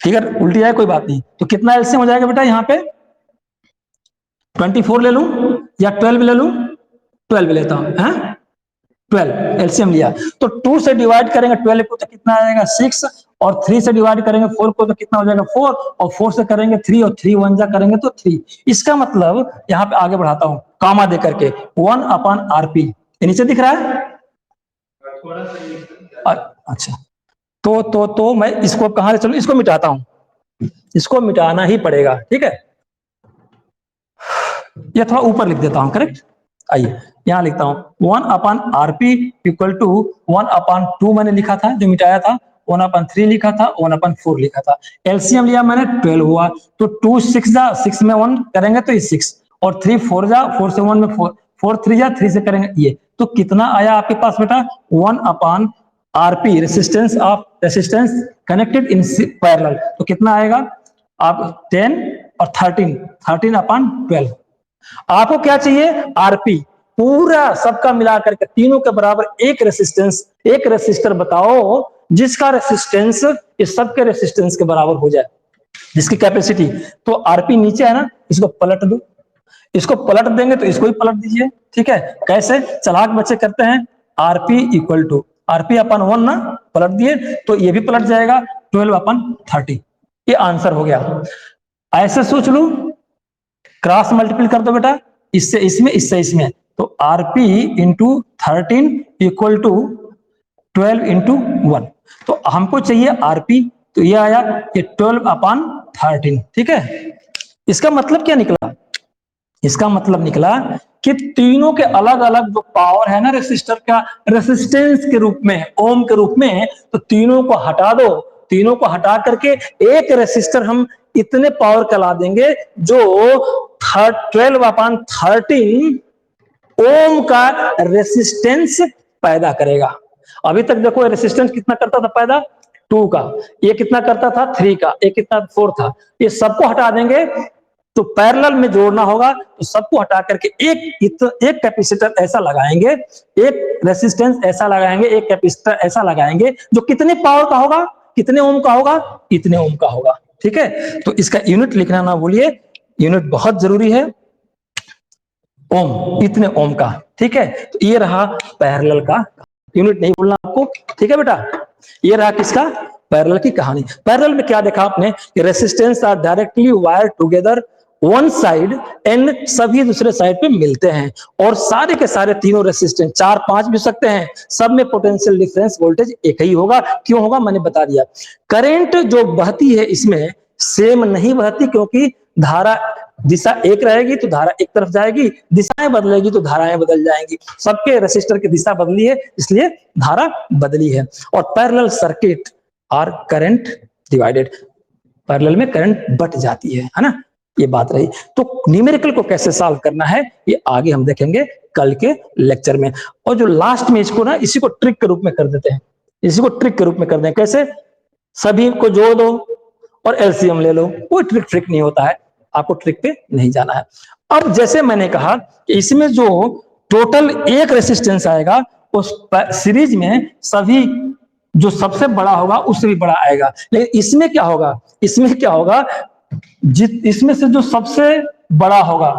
Speaker 1: ठीक है उल्टी आए कोई बात नहीं। तो कितना एलसीएम हो जाएगा बेटा यहाँ पे, 24 ले लूं या 12 ले लूं, 12 लेता हूं, है 12 एलसीएम लिया। तो 2 से डिवाइड करेंगे 12 को तो कितना आएगा 6, और 3 से डिवाइड करेंगे 4 को तो कितना हो जाएगा 4, और 4 से करेंगे 3, और 3 1 जा करेंगे तो 3। इसका मतलब यहाँ पे आगे बढ़ाता हूं कामा दे करके 1/RP, ये नीचे दिख रहा है
Speaker 2: थोड़ा सा।
Speaker 1: अच्छा, तो मैं इसको कहां से चलूं, इसको मिटाता हूं, इसको मिटाना ही पड़ेगा। ठीक है, ये थोड़ा ऊपर लिख देता हूं, करेक्ट। आइए यहां लिखता हूं 1/RP इक्वल टू 1/2 मैंने लिखा था जो मिटाया था, 1/3 लिखा था, 1/4 लिखा था। एलसीएम लिया मैंने 12 हुआ, तो 2 6 जा 6 में 1 करेंगे तो ये 6, और 3 4 जा 4 से 1 में 4, 4 3 जा 3 से करेंगे ये, तो कितना आया आपके पास बेटा 1/RP resistance connected in parallel. तो कितना आएगा आप 10 और 13/12। आपको क्या चाहिए आरपी, पूरा सबका मिलाकर के तीनों के बराबर एक रेसिस्टर बताओ जिसका रेसिस्टेंस इस सबके रेसिस्टेंस के बराबर हो जाए, जिसकी कैपेसिटी। तो आरपी नीचे है ना, इसको पलट दो, इसको पलट देंगे तो इसको भी पलट दीजिए। ठीक है, कैसे चालाक बच्चे करते हैं, आरपी इक्वल टू RP/1 ना, पलट दिए तो ये भी पलट जाएगा 12/30। ये आंसर हो गया। ऐसे सोच लू, क्रॉस मल्टीपल कर दो बेटा, इससे इसमें इससे इसमें, तो RP into 13 equal to 12 into 1। तो हमको चाहिए RP, तो ये आया ये 12/13। ठीक है, इसका मतलब क्या निकला, इसका मतलब निकला कि तीनों के अलग अलग जो पावर है ना रेसिस्टर का, रेसिस्टेंस के रूप में, ओम के रूप में, तो तीनों को हटा दो, तीनों को हटा करके एक रेसिस्टर हम इतने पावर का ला देंगे जो 12/13 ओम का रेसिस्टेंस पैदा करेगा। अभी तक देखो रेसिस्टेंस कितना करता था पैदा, 2 का, ये कितना करता था 3 का, ये कितना 4 था। ये सबको हटा देंगे तो पैरेलल में जोड़ना होगा, तो सबको हटा करके एक कैपेसिटर ऐसा लगाएंगे, एक रेसिस्टेंस ऐसा लगाएंगे, एक कैपेसिटर ऐसा लगाएंगे जो कितने पावर का होगा, कितने ओम का होगा, इतने ओम का होगा। ठीक है, तो इसका यूनिट लिखना ना भूलिए, यूनिट बहुत जरूरी है, ओम, इतने ओम का। ठीक है, तो ये रहा पैरेलल का यूनिट, नहीं भूलना आपको। ठीक है बेटा, ये रहा किसका, पैरेलल की कहानी। पैरेलल में क्या देखा आपने कि resistance are directly wired together one side and सभी दूसरे साइड पे मिलते हैं, और सारे के सारे तीनों रेसिस्टेंस 4 5 भी सकते हैं, सब में पोटेंशियल डिफरेंस वोल्टेज एक ही होगा। क्यों होगा मैंने बता दिया। करंट जो बहती है इसमें सेम नहीं बहती, क्योंकि धारा दिशा एक रहेगी तो धारा एक तरफ जाएगी, दिशाएं बदलेगी तो धाराएं बदल जाएंगी। सबके रेसिस्टर की दिशा बदली है इसलिए धारा बदली है। और parallel circuit are current divided, parallel में करंट बट जाती है ना, ये बात रही। तो न्यूमेरिकल को कैसे सॉल्व करना है ये आगे हम देखेंगे कल के लेक्चर में। और जो लास्ट में इसको ना, इसी को ट्रिक के रूप में कर देते हैं, इसी को ट्रिक के रूप में कर दें। कैसे, सभी को जोड़ दो और एलसीएम ले लो, कोई ट्रिक नहीं होता है, आपको ट्रिक पे नहीं जाना है। अब जैसे मैंने कहा कि इसमें जो टोटल एक रेसिस्टेंस आएगा उस सीरीज में सभी जो सबसे बड़ा होगा उससे भी बड़ा आएगा। लेकिन इसमें क्या होगा, इसमें क्या होगा, इसमें से जो सबसे बड़ा होगा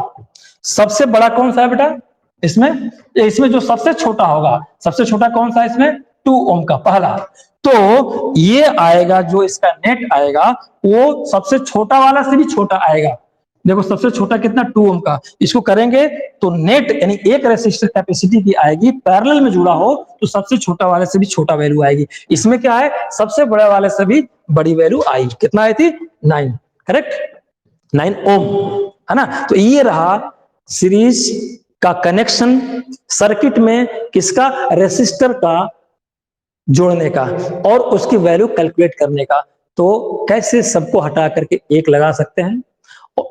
Speaker 1: सबसे बड़ा कौन सा है बेटा इसमें? इसमें जो सबसे छोटा होगा, सबसे छोटा कौन सा है इसमें? 2 ओम का पहला। तो ये आएगा जो इसका नेट आएगा वो सबसे छोटा वाला से भी छोटा आएगा। देखो सबसे छोटा कितना? 2 ओम का। इसको करेंगे तो नेट यानी एक रेसिस्टर कैपेसिटी की आएगी, पैरेलल में जुड़ा हो तो सबसे छोटा वाले से भी छोटा वैल्यू आएगी। इसमें क्या है? सबसे बड़े वाले से भी बड़ी वैल्यू आई। कितना आई थी? 9। करेक्ट, 9 ओम है ना। तो ये रहा सीरीज का कनेक्शन सर्किट में किसका? रेसिस्टर का जोड़ने का और उसकी वैल्यू कैलकुलेट करने का। तो कैसे सबको हटा करके एक लगा सकते हैं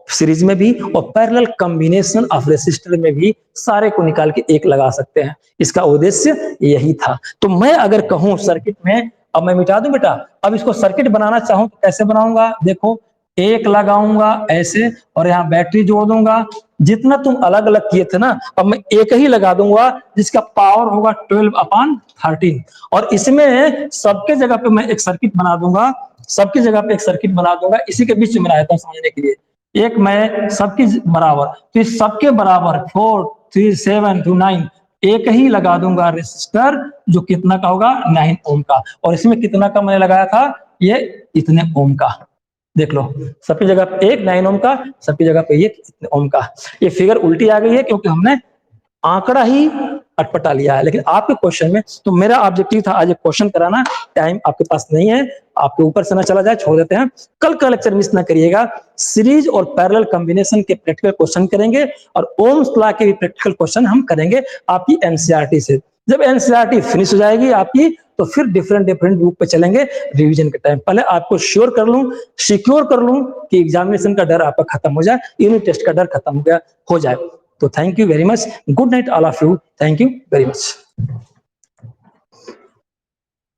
Speaker 1: सीरीज में भी, और पैरेलल कॉम्बिनेशन ऑफ रेसिस्टर में भी सारे को निकाल के एक लगा सकते हैं। इसका उद्देश्य यही था। तो मैं अगर कहूं सर्किट में, अब मैं मिटा दूं बेटा, अब इसको सर्किट बनाना चाहूं तो कैसे बनाऊंगा? देखो एक लगाऊंगा ऐसे और यहाँ बैटरी जोड़ दूंगा। जितना तुम अलग अलग किए थे ना, अब मैं एक ही लगा दूंगा जिसका पावर होगा 12/13। और इसमें सबके जगह पे मैं एक सर्किट बना दूंगा, सबकी जगह पे एक सर्किट बना दूंगा। इसी के बीच में बनाया था समझने के लिए। एक मैं सबकी बराबर, तो इस सबके बराबर 4, 3, 7 to 9 एक ही लगा दूंगा रेसिस्टर, जो कितना का होगा? 9 ओम का। और इसमें कितना का मैंने लगाया था? ये इतने ओम का। देख लो सबकी जगह पे एक 9 ओम का, सबकी जगह पे ये इतने ओम का। ये फिगर उल्टी आ गई है क्योंकि हमने आंकड़ा ही अटपटा लिया है। लेकिन आपके क्वेश्चन में, तो मेरा ऑब्जेक्टिव था आज एक क्वेश्चन कराना, टाइम आपके पास नहीं है, आपके ऊपर से ना चला जाए, छोड़ देते हैं। कल का लेक्चर मिस ना करिएगा। सीरीज और पैरेलल कॉम्बिनेशन के प्रैक्टिकल क्वेश्चन करेंगे और ओम्स लॉ के भी प्रैक्टिकल क्वेश्चन हम करेंगे आपकी एनसीईआरटी से। जब एनसीईआरटी फिनिश हो जाएगी आपकी, तो फिर डिफरेंट ग्रुप पे चलेंगे रिवीजन के टाइम। पहले आपको श्योर कर लूं, सिक्योर कर लूं कि एग्जामिनेशन का डर आपका खत्म हो जाए, यूनिट टेस्ट का डर खत्म हो जाए। तो thank you very much, good night all of you, thank you very much.